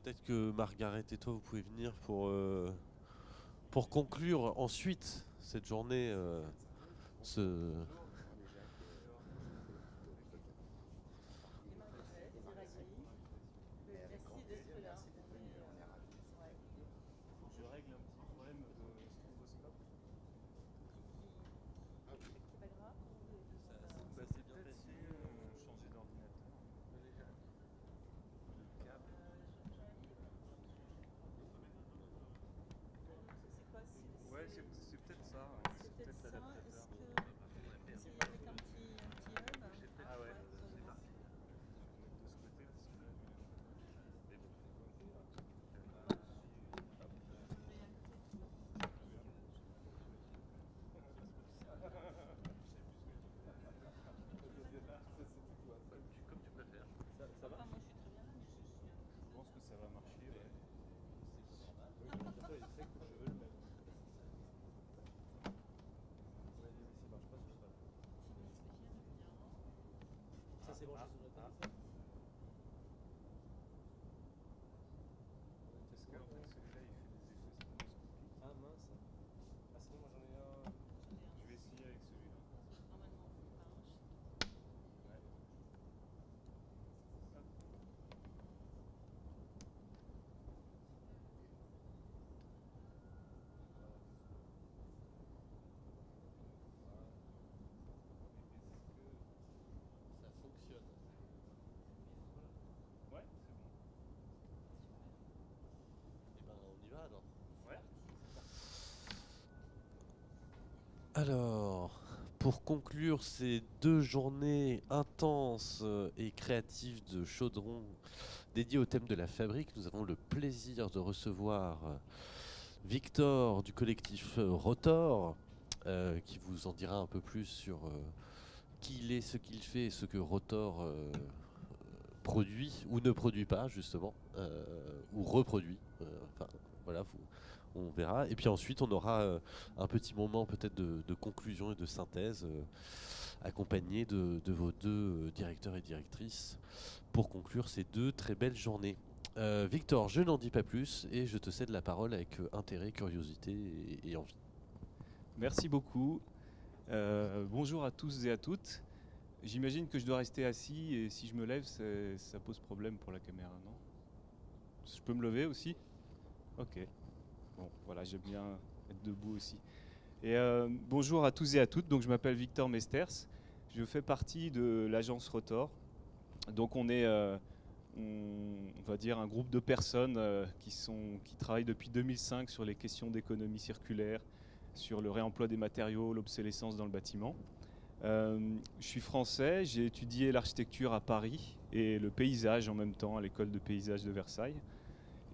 peut-être que Margaret et toi, vous pouvez venir pour conclure ensuite cette journée. Ce... Je règle un petit problème de stromboscope. Bah, c'est bien Peut-être passé. changer d'ordinateur. Le câble. Ouais, c'est peut-être ça. Ouais. C'est peut-être l'adaptateur. Ah ouais. Je vais mettre de ce côté parce que là, mais bon. Comme tu préfères. Ça va? Je pense que ça va marcher, ouais. C'est normal. L'ordinateur il sait que je veux le mettre. Ouais, mais s'il marche pas, c'est pas grave. Ça c'est bon, je suis sur le Est-ce que celui-là il fait des effets stroboscopiques? Ah mince. Ah sinon moi j'en ai un. Je vais essayer avec celui-là. Ouais. Hop. Ça fonctionne. Ouais, c'est bon. Et ben, on y va alors. Ouais. Alors, pour conclure ces 2 journées intenses et créatives de chaudron dédiées au thème de la fabrique, nous avons le plaisir de recevoir Victor du collectif Rotor, qui vous en dira un peu plus sur qui il est, ce qu'il fait et ce que Rotor produit ou ne produit pas justement, ou reproduit. Enfin, voilà, on verra. Et puis ensuite, on aura un petit moment peut-être de conclusion et de synthèse, accompagné de vos deux directeurs et directrices, pour conclure ces 2 très belles journées. Victor, je n'en dis pas plus et je te cède la parole avec intérêt, curiosité et envie. Merci beaucoup. Bonjour à tous et à toutes. J'imagine que je dois rester assis et si je me lève, ça pose problème pour la caméra, non? Je peux me lever aussi? Ok. Bon, voilà, j'aime bien être debout aussi. Et bonjour à tous et à toutes. Donc, je m'appelle Victor Mesters. Je fais partie de l'agence Rotor. Donc, on va dire un groupe de personnes qui travaillent depuis 2005 sur les questions d'économie circulaire, sur le réemploi des matériaux, l'obsolescence dans le bâtiment. Je suis français, j'ai étudié l'architecture à Paris et le paysage en même temps à l'école de paysage de Versailles.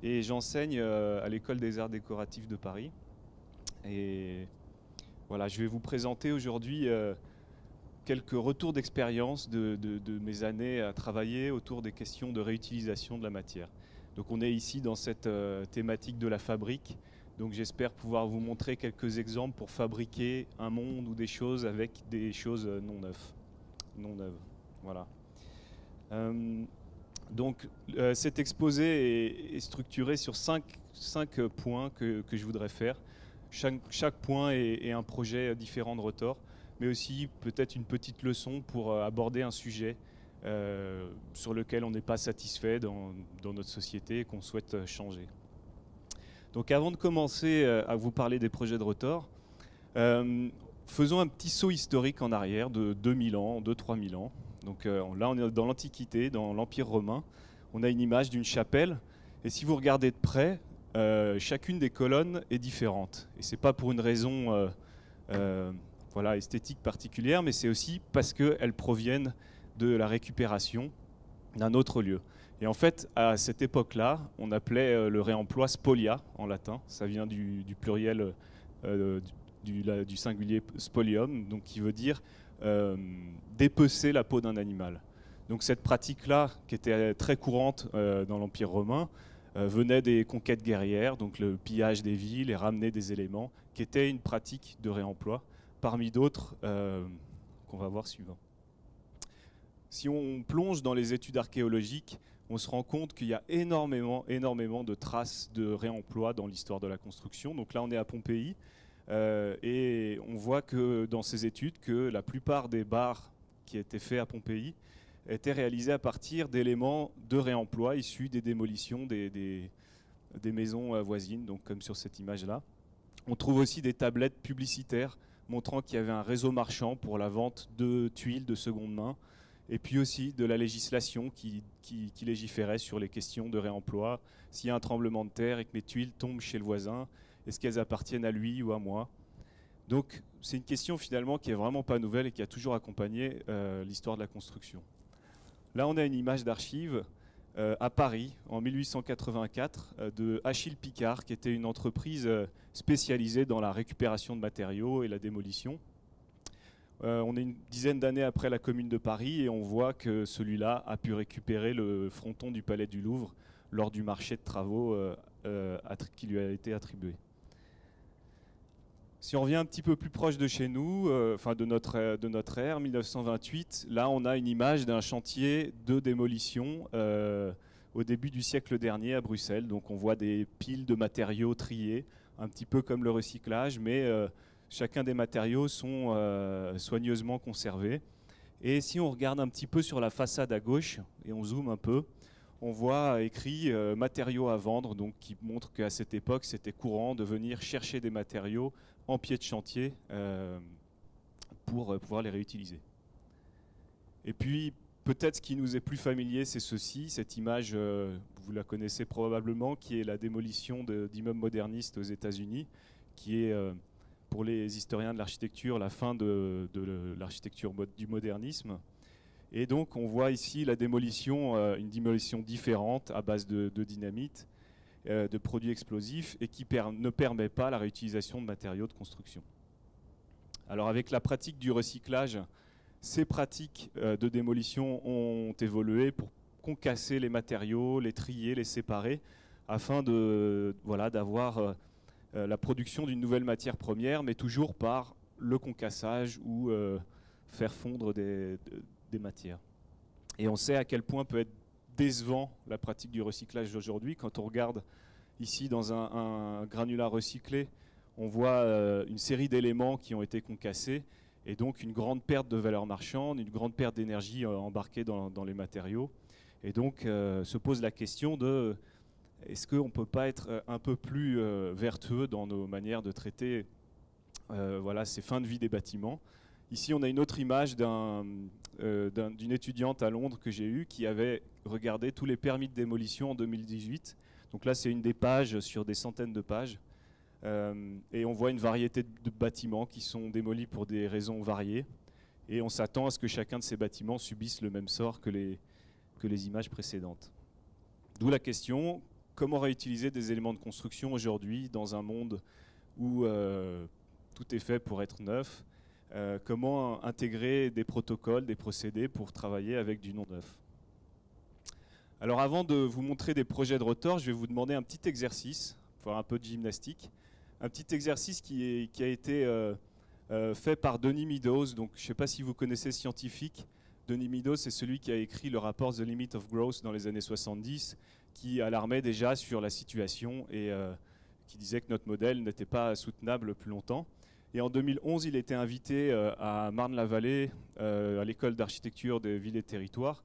Et j'enseigne à l'école des arts décoratifs de Paris. Et voilà, je vais vous présenter aujourd'hui quelques retours d'expérience de mes années à travailler autour des questions de réutilisation de la matière. Donc on est ici dans cette thématique de la fabrique. Donc j'espère pouvoir vous montrer quelques exemples pour fabriquer un monde ou des choses avec des choses non neuves. Non neuves. Voilà. Euh, cet exposé est structuré sur cinq points que je voudrais faire. Chaque point est un projet différent de Rotor, mais aussi peut-être une petite leçon pour aborder un sujet sur lequel on n'est pas satisfait dans notre société et qu'on souhaite changer. Donc avant de commencer à vous parler des projets de Rotor, faisons un petit saut historique en arrière de 2000 ans, 2-3000 ans. Donc là, on est dans l'Antiquité, dans l'Empire romain. On a une image d'une chapelle. Et si vous regardez de près, chacune des colonnes est différente. Et c'est pas pour une raison voilà, esthétique particulière, mais c'est aussi parce qu'elles proviennent de la récupération d'un autre lieu. Et en fait, à cette époque-là, on appelait le réemploi spolia en latin. Ça vient du pluriel du singulier spolium, donc qui veut dire dépecer la peau d'un animal. Donc cette pratique-là, qui était très courante dans l'Empire romain, venait des conquêtes guerrières, donc le pillage des villes et ramener des éléments, qui était une pratique de réemploi, parmi d'autres qu'on va voir suivant. Si on plonge dans les études archéologiques, on se rend compte qu'il y a énormément de traces de réemploi dans l'histoire de la construction. Donc là, on est à Pompéi, et on voit que dans ces études, que la plupart des bars qui étaient faits à Pompéi étaient réalisés à partir d'éléments de réemploi issus des démolitions des maisons voisines, donc comme sur cette image-là. On trouve aussi des tablettes publicitaires montrant qu'il y avait un réseau marchand pour la vente de tuiles de seconde main, et puis aussi de la législation qui légiférait sur les questions de réemploi. S'il y a un tremblement de terre et que mes tuiles tombent chez le voisin, est-ce qu'elles appartiennent à lui ou à moi? Donc c'est une question finalement qui est vraiment pas nouvelle et qui a toujours accompagné l'histoire de la construction. Là on a une image d'archive à Paris en 1884 de Achille Picard, qui était une entreprise spécialisée dans la récupération de matériaux et la démolition. On est une dizaine d'années après la Commune de Paris et on voit que celui-là a pu récupérer le fronton du Palais du Louvre lors du marché de travaux qui lui a été attribué. Si on revient un petit peu plus proche de chez nous, de notre ère, 1928, là on a une image d'un chantier de démolition au début du siècle dernier à Bruxelles. Donc on voit des piles de matériaux triés, un petit peu comme le recyclage, mais chacun des matériaux sont soigneusement conservés. Et si on regarde un petit peu sur la façade à gauche, et on zoome un peu, on voit écrit matériaux à vendre, donc qui montre qu'à cette époque c'était courant de venir chercher des matériaux en pied de chantier pour pouvoir les réutiliser. Et puis peut-être ce qui nous est plus familier, c'est ceci, cette image, vous la connaissez probablement, qui est la démolition d'immeubles modernistes aux États-Unis, qui est pour les historiens de l'architecture la fin de l'architecture du modernisme. Et donc on voit ici la démolition, une démolition différente à base de dynamite, de produits explosifs, et qui ne permet pas la réutilisation de matériaux de construction. Alors avec la pratique du recyclage, ces pratiques de démolition ont évolué pour concasser les matériaux, les trier, les séparer, afin d'avoir la production d'une nouvelle matière première, mais toujours par le concassage ou faire fondre des matières. Et on sait à quel point peut être décevant la pratique du recyclage d'aujourd'hui. Quand on regarde ici dans un granulat recyclé, on voit une série d'éléments qui ont été concassés, et donc une grande perte de valeur marchande, une grande perte d'énergie embarquée dans les matériaux. Et donc se pose la question de est-ce qu'on ne peut pas être un peu plus vertueux dans nos manières de traiter ces fins de vie des bâtiments. Ici, on a une autre image d'une étudiante à Londres que j'ai eue qui avait regardé tous les permis de démolition en 2018. Donc là, c'est une des pages sur des centaines de pages. Et on voit une variété de bâtiments qui sont démolis pour des raisons variées. Et on s'attend à ce que chacun de ces bâtiments subisse le même sort que les images précédentes. D'où la question, comment réutiliser des éléments de construction aujourd'hui dans un monde où tout est fait pour être neuf? Comment intégrer des protocoles, des procédés pour travailler avec du non-neuf? Alors avant de vous montrer des projets de Rotor, je vais vous demander un petit exercice, pour faire un peu de gymnastique. Un petit exercice qui a été fait par Denis Meadows. Donc, je ne sais pas si vous connaissez ce scientifique. Denis Meadows, c'est celui qui a écrit le rapport The Limit of Growth dans les années 70, qui alarmait déjà sur la situation et qui disait que notre modèle n'était pas soutenable plus longtemps. Et en 2011, il était invité à Marne-la-Vallée, à l'école d'architecture des villes et territoires,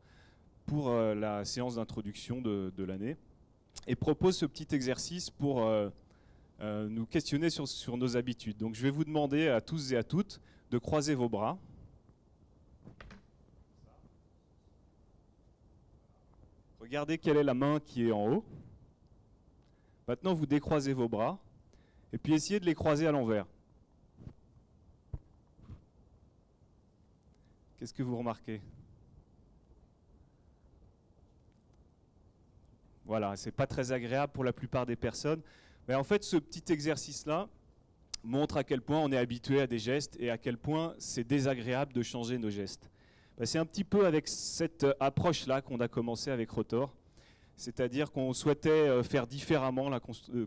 pour la séance d'introduction de l'année, et propose ce petit exercice pour nous questionner sur nos habitudes. Donc je vais vous demander à tous et à toutes de croiser vos bras. Regardez quelle est la main qui est en haut. Maintenant, vous décroisez vos bras, et puis essayez de les croiser à l'envers. Qu'est-ce que vous remarquez? Voilà, c'est pas très agréable pour la plupart des personnes. Mais en fait, ce petit exercice-là montre à quel point on est habitué à des gestes et à quel point c'est désagréable de changer nos gestes. C'est un petit peu avec cette approche-là qu'on a commencé avec Rotor. C'est-à-dire qu'on souhaitait faire différemment,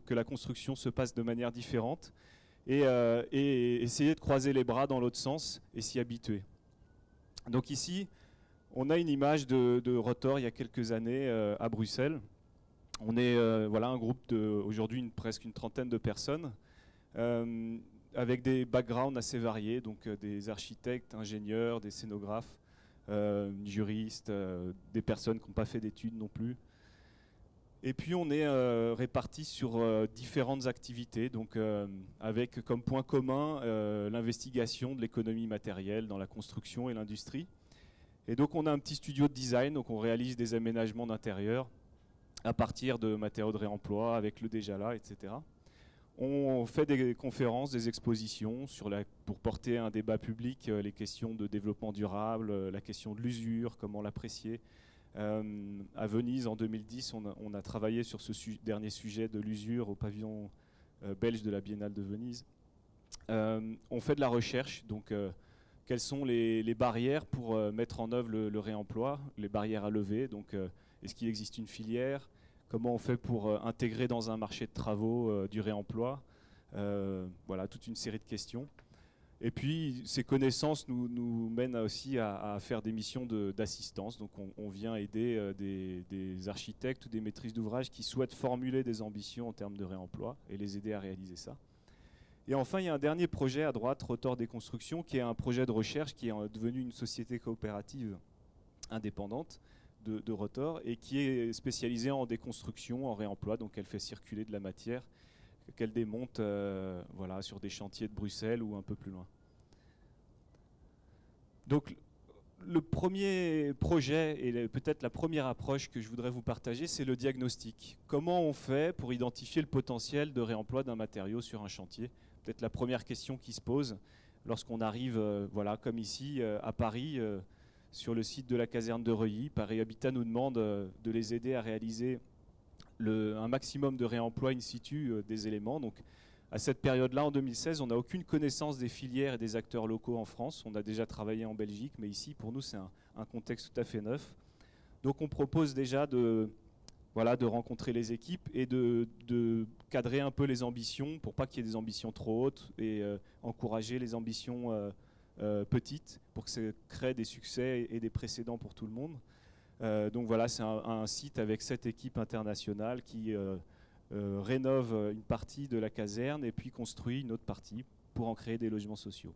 que la construction se passe de manière différente, et essayer de croiser les bras dans l'autre sens et s'y habituer. Donc ici, On a une image de Rotor il y a quelques années à Bruxelles. On est voilà, un groupe aujourd'hui presque une trentaine de personnes avec des backgrounds assez variés, donc des architectes, ingénieurs, des scénographes, juristes, des personnes qui n'ont pas fait d'études non plus. Et puis on est répartis sur différentes activités, donc avec comme point commun l'investigation de l'économie matérielle dans la construction et l'industrie. Et donc on a un petit studio de design, donc on réalise des aménagements d'intérieur à partir de matériaux de réemploi avec le déjà là, etc. On fait des conférences, des expositions pour porter un débat public, les questions de développement durable, la question de l'usure, comment l'apprécier. À Venise, en 2010, on a travaillé sur ce dernier sujet de l'usure au pavillon belge de la Biennale de Venise. On fait de la recherche, donc quelles sont les barrières pour mettre en œuvre le réemploi, les barrières à lever, donc est-ce qu'il existe une filière? Comment on fait pour intégrer dans un marché de travaux du réemploi? Voilà, toute une série de questions. Et puis, ces connaissances nous mènent aussi à faire des missions d'assistance. Donc, on vient aider des architectes ou des maîtrises d'ouvrage qui souhaitent formuler des ambitions en termes de réemploi et les aider à réaliser ça. Et enfin, il y a un dernier projet à droite, Rotor des Constructions, qui est un projet de recherche qui est devenu une société coopérative indépendante de Rotor et qui est spécialisée en déconstruction, en réemploi. Donc elle fait circuler de la matière qu'elle démonte voilà, sur des chantiers de Bruxelles ou un peu plus loin. Donc le premier projet et peut-être la première approche que je voudrais vous partager, c'est le diagnostic. Comment on fait pour identifier le potentiel de réemploi d'un matériau sur un chantier? Peut-être la première question qui se pose lorsqu'on arrive, voilà, comme ici à Paris, sur le site de la caserne de Reuilly. Paris Habitat nous demande de les aider à réaliser un maximum de réemploi in situ des éléments. Donc, à cette période-là, en 2016, on n'a aucune connaissance des filières et des acteurs locaux en France. On a déjà travaillé en Belgique, mais ici, pour nous, c'est un contexte tout à fait neuf. Donc, on propose déjà de rencontrer les équipes et de cadrer un peu les ambitions pour pas qu'il y ait des ambitions trop hautes et encourager les ambitions petites pour que ça crée des succès et des précédents pour tout le monde. Donc voilà, c'est un site avec 7 équipes internationales qui rénove une partie de la caserne et puis construit une autre partie pour en créer des logements sociaux.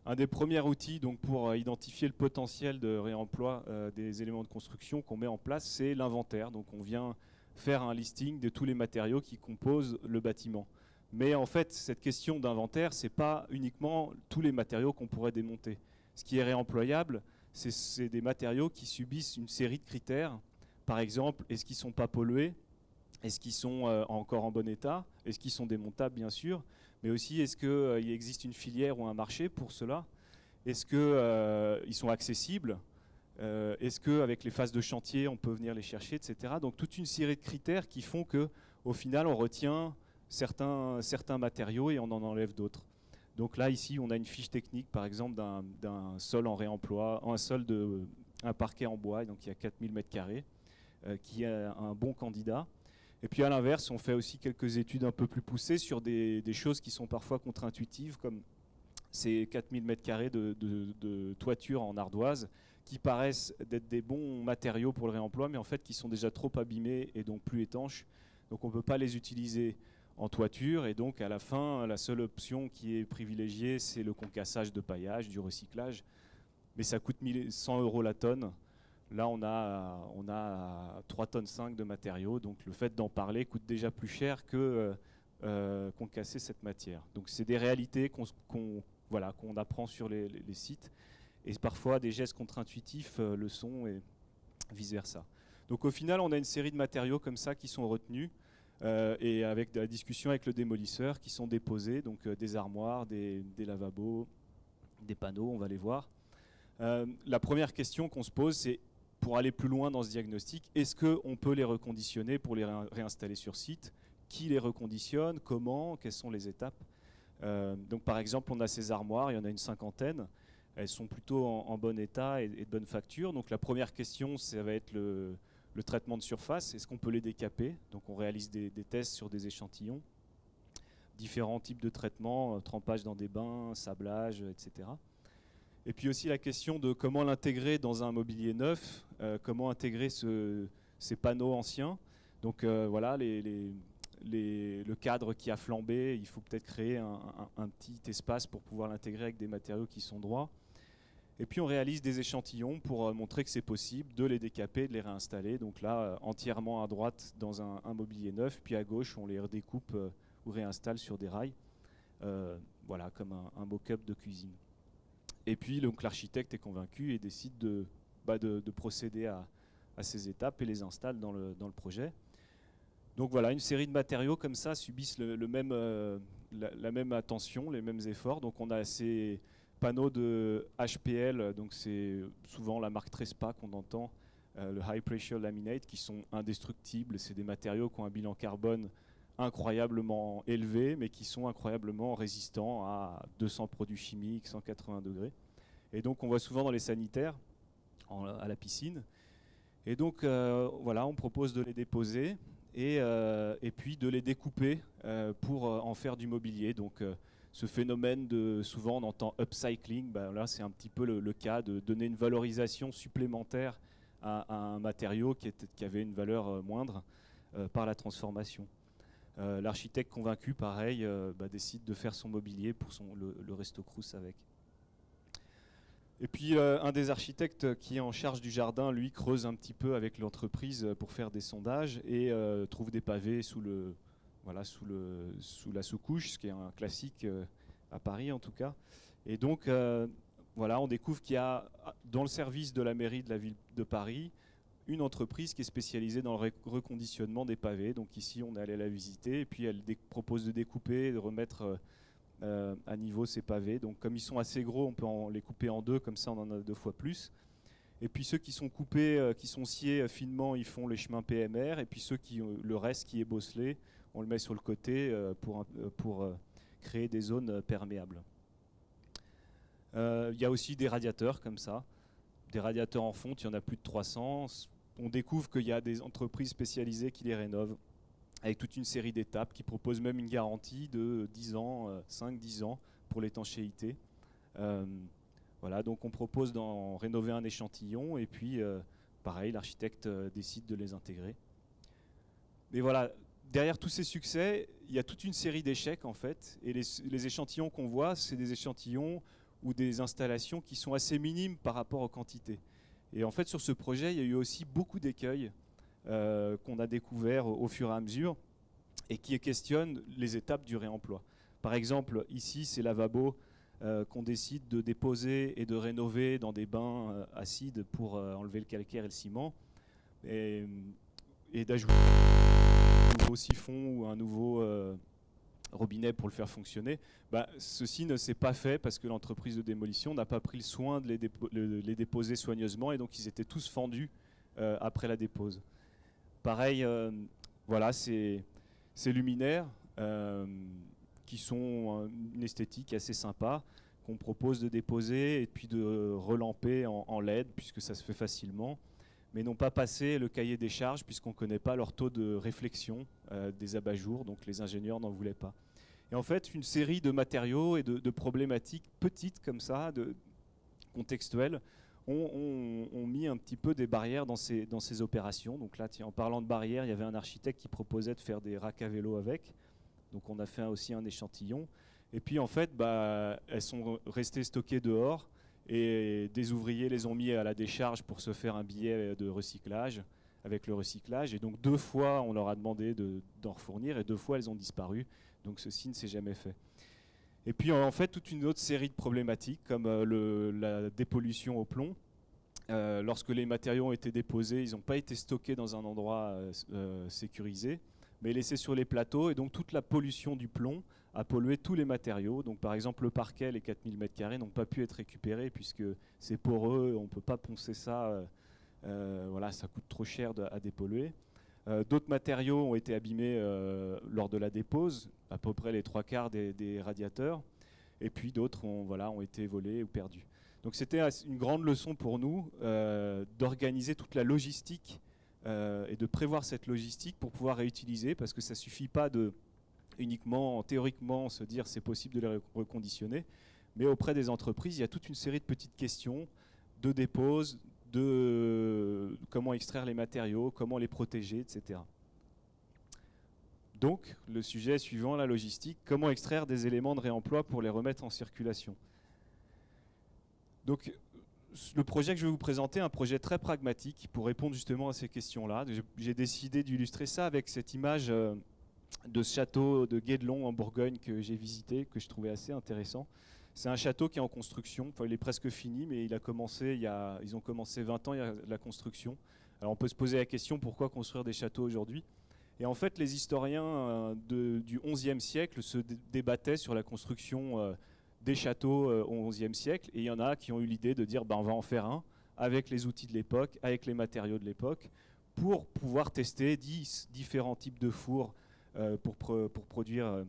Un des premiers outils donc, pour identifier le potentiel de réemploi des éléments de construction qu'on met en place, c'est l'inventaire. Donc on vient faire un listing de tous les matériaux qui composent le bâtiment. Mais en fait, cette question d'inventaire, ce n'est pas uniquement tous les matériaux qu'on pourrait démonter. Ce qui est réemployable, c'est des matériaux qui subissent une série de critères. Par exemple, est-ce qu'ils ne sont pas pollués? Est-ce qu'ils sont encore en bon état? Est-ce qu'ils sont démontables, bien sûr? Mais aussi, est-ce qu'il existe une filière ou un marché pour cela? Est-ce qu'ils sont accessibles? Est-ce qu'avec les phases de chantier, on peut venir les chercher, etc. Donc toute une série de critères qui font qu'au final, on retient certains matériaux et on en enlève d'autres. Donc là, ici, on a une fiche technique, par exemple, d'un sol en réemploi, un parquet en bois, donc il y a 4000 m², qui est un bon candidat. Et puis à l'inverse, on fait aussi quelques études un peu plus poussées sur des choses qui sont parfois contre-intuitives, comme ces 4000 m² de toiture en ardoise, qui paraissent d'être des bons matériaux pour le réemploi, mais en fait qui sont déjà trop abîmés et donc plus étanches. Donc on ne peut pas les utiliser en toiture, et donc à la fin, la seule option qui est privilégiée, c'est le concassage de paillage, du recyclage. Mais ça coûte 100 € la tonne. Là, on a 3,5 tonnes de matériaux, donc le fait d'en parler coûte déjà plus cher que concasser cette matière. Donc c'est des réalités qu'on apprend sur les sites, et parfois des gestes contre-intuitifs le sont, et vice-versa. Donc au final, on a une série de matériaux comme ça qui sont retenus, et avec de la discussion avec le démolisseur, qui sont déposés, donc des armoires, des lavabos, des panneaux, on va les voir. La première question qu'on se pose, c'est, pour aller plus loin dans ce diagnostic, est-ce qu'on peut les reconditionner pour les réinstaller sur site? Qui les reconditionne? Comment? Quelles sont les étapes? Donc par exemple, on a ces armoires, il y en a une 50aine. Elles sont plutôt en bon état et de bonne facture. Donc la première question, ça va être le traitement de surface. Est-ce qu'on peut les décaper? Donc on réalise des tests sur des échantillons. Différents types de traitements, trempage dans des bains, sablage, etc. Et puis aussi la question de comment l'intégrer dans un mobilier neuf, comment intégrer ces panneaux anciens. Donc voilà, le cadre qui a flambé, il faut peut-être créer un petit espace pour pouvoir l'intégrer avec des matériaux qui sont droits. Et puis on réalise des échantillons pour montrer que c'est possible de les décaper, de les réinstaller. Donc là, entièrement à droite dans un mobilier neuf, puis à gauche, on les redécoupe ou réinstalle sur des rails. Voilà, comme un mock-up de cuisine. Et puis l'architecte est convaincu et décide de procéder à ces étapes et les installe dans le projet. Donc voilà, une série de matériaux comme ça subissent la même attention, les mêmes efforts. Donc on a ces panneaux de HPL, donc c'est souvent la marque Trespa qu'on entend, le High Pressure Laminate, qui sont indestructibles. C'est des matériaux qui ont un bilan carbone incroyablement élevé, mais qui sont incroyablement résistants à 200 produits chimiques, 180 degrés. Et donc on voit souvent dans les sanitaires, à la piscine. Et donc voilà, on propose de les déposer et puis de les découper pour en faire du mobilier. Donc ce phénomène de, souvent on entend upcycling, là c'est un petit peu le cas de donner une valorisation supplémentaire à un matériau qui avait une valeur moindre par la transformation. L'architecte convaincu, pareil, décide de faire son mobilier pour le Resto Crous avec. Et puis un des architectes qui est en charge du jardin, lui, creuse un petit peu avec l'entreprise pour faire des sondages et trouve des pavés sous la sous-couche, ce qui est un classique à Paris en tout cas. Et donc voilà, on découvre qu'il y a dans le service de la mairie de la ville de Paris une entreprise qui est spécialisée dans le reconditionnement des pavés. Donc ici, on est allé la visiter et puis elle propose de découper, de remettre à niveau ces pavés. Donc comme ils sont assez gros, on peut les couper en deux, comme ça on en a 2 fois plus. Et puis ceux qui sont coupés, qui sont sciés finement, ils font les chemins PMR. Et puis le reste qui est bosselé, on le met sur le côté pour créer des zones perméables. Il y a aussi des radiateurs comme ça, des radiateurs en fonte, il y en a plus de 300. On découvre qu'il y a des entreprises spécialisées qui les rénovent avec toute une série d'étapes qui proposent même une garantie de 10 ans, 5-10 ans pour l'étanchéité. Voilà, donc on propose d'en rénover un échantillon et puis pareil, l'architecte décide de les intégrer. Mais voilà, derrière tous ces succès, il y a toute une série d'échecs en fait, et les échantillons qu'on voit, c'est des échantillons ou des installations qui sont assez minimes par rapport aux quantités. Et en fait, sur ce projet, il y a eu aussi beaucoup d'écueils qu'on a découverts au fur et à mesure et qui questionnent les étapes du réemploi. Par exemple, ici, ces lavabos qu'on décide de déposer et de rénover dans des bains acides pour enlever le calcaire et le ciment et d'ajouter un nouveau siphon ou un nouveau robinet pour le faire fonctionner. Ceci ne s'est pas fait parce que l'entreprise de démolition n'a pas pris le soin de les déposer soigneusement et donc ils étaient tous fendus après la dépose. Pareil, voilà, ces luminaires qui sont une esthétique assez sympa qu'on propose de déposer et puis de relamper en LED puisque ça se fait facilement, mais n'ont pas passé le cahier des charges puisqu'on ne connaît pas leur taux de réflexion des abat-jours, donc les ingénieurs n'en voulaient pas. Et en fait, une série de matériaux et de problématiques petites comme ça, contextuelles, ont mis un petit peu des barrières dans ces opérations. Donc là, en parlant de barrières, il y avait un architecte qui proposait de faire des racks à vélo avec. Donc on a fait aussi un échantillon. Et puis en fait, elles sont restées stockées dehors et des ouvriers les ont mis à la décharge pour se faire un billet de recyclage avec le recyclage. Et donc 2 fois, on leur a demandé d'en refournir et 2 fois, elles ont disparu. Donc ceci ne s'est jamais fait. Et puis en fait, toute une autre série de problématiques comme la dépollution au plomb. Lorsque les matériaux ont été déposés, ils n'ont pas été stockés dans un endroit sécurisé, mais laissés sur les plateaux. Et donc toute la pollution du plomb a pollué tous les matériaux. Donc par exemple, le parquet, les 4000 m² n'ont pas pu être récupérés puisque c'est poreux, on ne peut pas poncer ça. Voilà, ça coûte trop cher à dépolluer. D'autres matériaux ont été abîmés lors de la dépose, à peu près les 3/4 des radiateurs, et puis d'autres ont été volés ou perdus. Donc c'était une grande leçon pour nous d'organiser toute la logistique et de prévoir cette logistique pour pouvoir réutiliser, parce que ça ne suffit pas de uniquement, théoriquement, se dire c'est possible de les reconditionner, Mais auprès des entreprises, il y a toute une série de petites questions de dépose, de comment extraire les matériaux, comment les protéger, etc. Donc, le sujet suivant, la logistique, comment extraire des éléments de réemploi pour les remettre en circulation. Donc, le projet que je vais vous présenter est un projet très pragmatique pour répondre justement à ces questions-là. J'ai décidé d'illustrer ça avec cette image de ce château de Guédelon en Bourgogne que j'ai visité, que je trouvais assez intéressant. C'est un château qui est en construction, enfin, il est presque fini, mais ils ont commencé 20 ans il y a la construction. Alors on peut se poser la question, pourquoi construire des châteaux aujourd'hui? Et en fait, les historiens du XIe siècle se débattaient sur la construction des châteaux au XIe siècle, et il y en a qui ont eu l'idée de dire on va en faire un avec les outils de l'époque, avec les matériaux de l'époque, pour pouvoir tester différents types de fours pour produire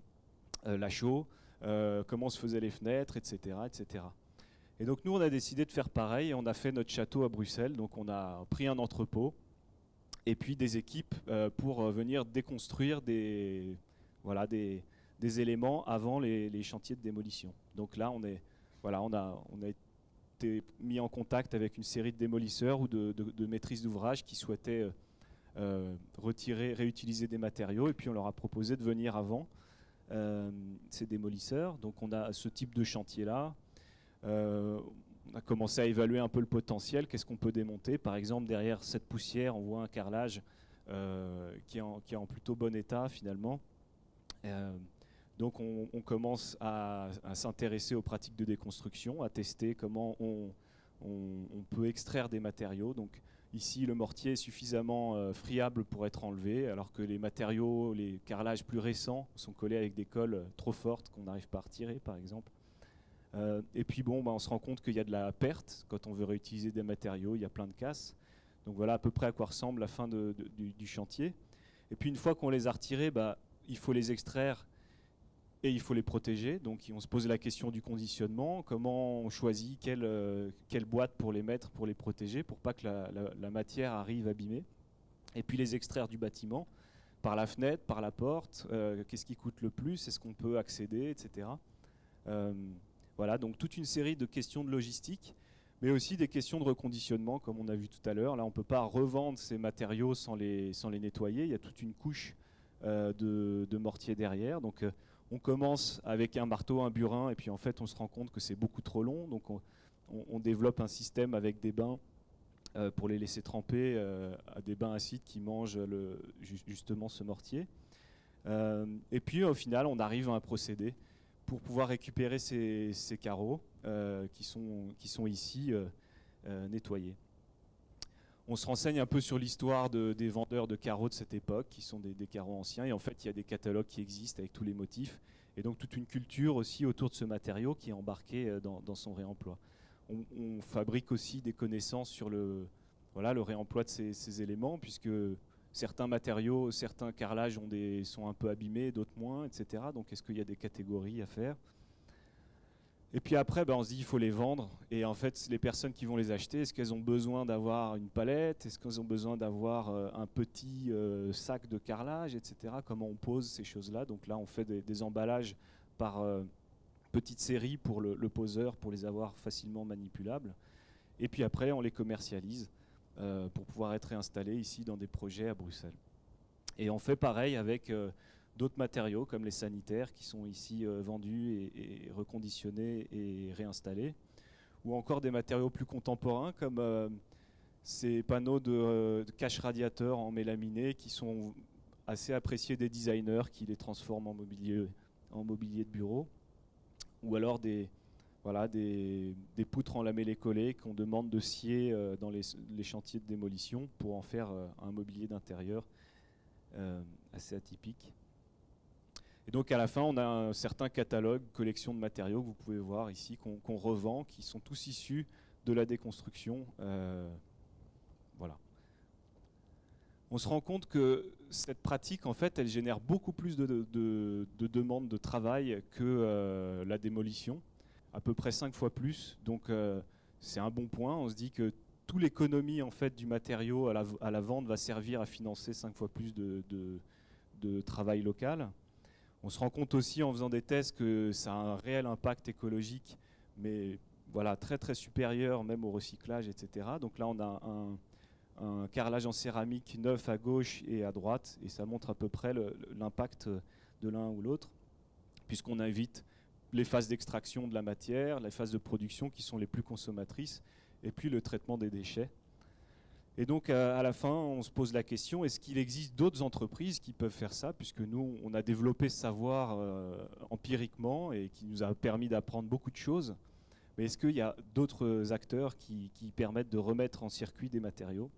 la chaux, comment se faisaient les fenêtres, etc., etc. Et donc nous, on a décidé de faire pareil, on a fait notre château à Bruxelles, donc on a pris un entrepôt, et puis des équipes pour venir déconstruire des éléments avant les chantiers de démolition. Donc là, on a été mis en contact avec une série de démolisseurs ou de maîtrises d'ouvrage qui souhaitaient réutiliser des matériaux, et puis on leur a proposé de venir avant ces démolisseurs. Donc on a ce type de chantier-là. On a commencé à évaluer un peu le potentiel, qu'est-ce qu'on peut démonter. Par exemple, derrière cette poussière, on voit un carrelage qui est en plutôt bon état finalement. Donc on commence à s'intéresser aux pratiques de déconstruction, à tester comment on peut extraire des matériaux. Donc ici, le mortier est suffisamment friable pour être enlevé, alors que les matériaux, les carrelages plus récents sont collés avec des colles trop fortes qu'on n'arrive pas à retirer, par exemple. Et puis on se rend compte qu'il y a de la perte quand on veut réutiliser des matériaux, il y a plein de casses. Donc voilà à peu près à quoi ressemble la fin du chantier. Et puis une fois qu'on les a retirés, il faut les extraire et il faut les protéger. Donc on se pose la question du conditionnement, comment on choisit quelle boîte pour les mettre, pour les protéger, pour pas que la matière arrive abîmée. Et puis les extraire du bâtiment, par la fenêtre, par la porte, qu'est-ce qui coûte le plus, est-ce qu'on peut accéder, etc. Voilà, donc toute une série de questions de logistique, mais aussi des questions de reconditionnement, comme on a vu tout à l'heure. Là, on ne peut pas revendre ces matériaux sans les nettoyer. Il y a toute une couche de mortier derrière. Donc, on commence avec un marteau, un burin, et puis en fait, on se rend compte que c'est beaucoup trop long. Donc, on développe un système avec des bains pour les laisser tremper, à des bains acides qui mangent justement ce mortier. Et puis, au final, on arrive à un procédé pour pouvoir récupérer ces carreaux qui sont ici nettoyés. On se renseigne un peu sur l'histoire des vendeurs de carreaux de cette époque, qui sont des carreaux anciens, et en fait il y a des catalogues qui existent avec tous les motifs, et donc toute une culture aussi autour de ce matériau qui est embarqué dans son réemploi. On fabrique aussi des connaissances sur le réemploi de ces éléments, puisque certains matériaux, certains carrelages sont un peu abîmés, d'autres moins, etc. Donc est-ce qu'il y a des catégories à faire? Et puis après, on se dit il faut les vendre. Et en fait, les personnes qui vont les acheter, est-ce qu'elles ont besoin d'avoir une palette? Est-ce qu'elles ont besoin d'avoir un petit sac de carrelage, etc. Comment on pose ces choses-là? Donc là, on fait des emballages par petite série pour le poseur, pour les avoir facilement manipulables. Et puis après, on les commercialise pour pouvoir être réinstallés ici dans des projets à Bruxelles. Et on fait pareil avec d'autres matériaux comme les sanitaires qui sont ici vendus et reconditionnés et réinstallés, ou encore des matériaux plus contemporains comme ces panneaux de cache radiateur en mélaminé qui sont assez appréciés des designers qui les transforment en mobilier de bureau, ou alors des poutres en lamellé collé qu'on demande de scier dans les chantiers de démolition pour en faire un mobilier d'intérieur assez atypique. Et donc à la fin, on a un certain catalogue, collection de matériaux que vous pouvez voir ici, qu'on revend, qui sont tous issus de la déconstruction. Voilà. On se rend compte que cette pratique, en fait, elle génère beaucoup plus de demandes de travail que la démolition, à peu près 5 fois plus. Donc c'est un bon point. On se dit que toute l'économie en fait, du matériau à la vente va servir à financer 5 fois plus de travail local. On se rend compte aussi en faisant des tests que ça a un réel impact écologique mais voilà, très très supérieur même au recyclage, etc. Donc là, on a un carrelage en céramique neuf à gauche et à droite, et ça montre à peu près l'impact de l'un ou l'autre, puisqu'on invite les phases d'extraction de la matière, les phases de production qui sont les plus consommatrices, et puis le traitement des déchets. Et donc à la fin, on se pose la question, est-ce qu'il existe d'autres entreprises qui peuvent faire ça, puisque nous, on a développé ce savoir empiriquement et qui nous a permis d'apprendre beaucoup de choses. Mais est-ce qu'il y a d'autres acteurs qui permettent de remettre en circuit des matériaux?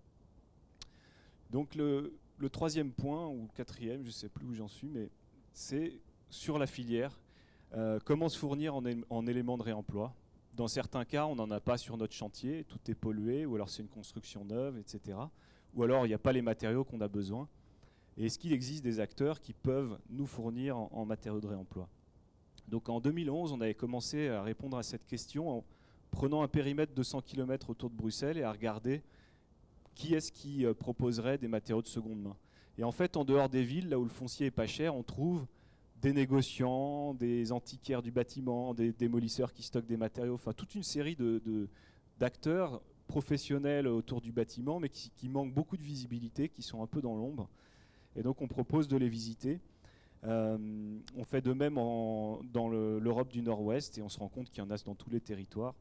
Donc le troisième point, ou le quatrième, je ne sais plus où j'en suis, mais c'est sur la filière. Comment se fournir en éléments de réemploi? Dans certains cas, on n'en a pas sur notre chantier, tout est pollué, ou alors c'est une construction neuve, etc. Ou alors il n'y a pas les matériaux qu'on a besoin. Et est-ce qu'il existe des acteurs qui peuvent nous fournir en matériaux de réemploi? Donc en 2011, on avait commencé à répondre à cette question en prenant un périmètre de 100 km autour de Bruxelles et à regarder qui est-ce qui proposerait des matériaux de seconde main. Et en fait, en dehors des villes, là où le foncier est pas cher, on trouve des négociants, des antiquaires du bâtiment, des démolisseurs qui stockent des matériaux, enfin toute une série d'acteurs professionnels autour du bâtiment, mais qui manquent beaucoup de visibilité, qui sont un peu dans l'ombre. Et donc on propose de les visiter. On fait de même dans l'Europe du Nord-Ouest, et on se rend compte qu'il y en a dans tous les territoires.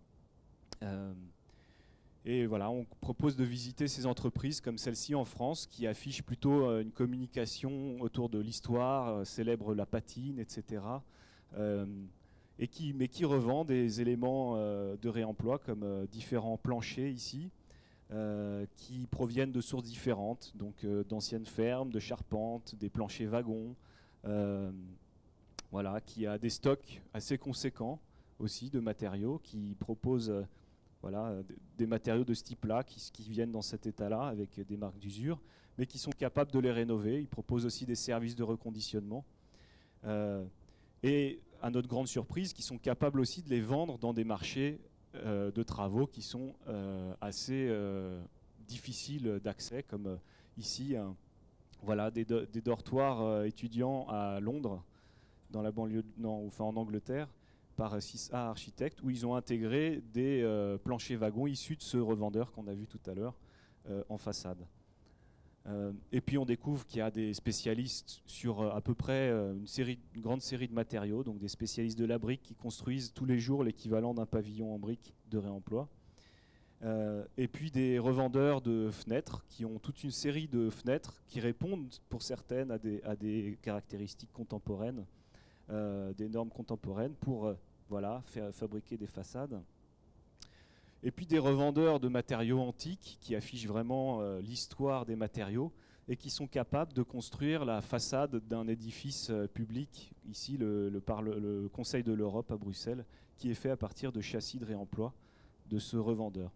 Et voilà, on propose de visiter ces entreprises comme celle-ci en France, qui affiche plutôt une communication autour de l'histoire, célèbre la patine, etc. Mais qui revend des éléments de réemploi comme différents planchers ici, qui proviennent de sources différentes, donc d'anciennes fermes, de charpentes, des planchers wagons, voilà, qui a des stocks assez conséquents aussi de matériaux, qui proposent voilà, des matériaux de ce type-là qui viennent dans cet état-là avec des marques d'usure, mais qui sont capables de les rénover. Ils proposent aussi des services de reconditionnement. Et à notre grande surprise, qui sont capables aussi de les vendre dans des marchés de travaux qui sont assez difficiles d'accès, comme ici, voilà, des dortoirs étudiants à Londres, dans la banlieue, enfin en Angleterre, par 6A Architectes, où ils ont intégré des planchers wagons issus de ce revendeur qu'on a vu tout à l'heure en façade. Et puis on découvre qu'il y a des spécialistes sur à peu près une grande série de matériaux, donc des spécialistes de la brique qui construisent tous les jours l'équivalent d'un pavillon en brique de réemploi. Et puis des revendeurs de fenêtres qui ont toute une série de fenêtres qui répondent pour certaines à des caractéristiques contemporaines, des normes contemporaines pour voilà, fabriquer des façades. Et puis des revendeurs de matériaux antiques qui affichent vraiment l'histoire des matériaux et qui sont capables de construire la façade d'un édifice public, ici par le Conseil de l'Europe à Bruxelles, qui est fait à partir de châssis de réemploi de ce revendeur.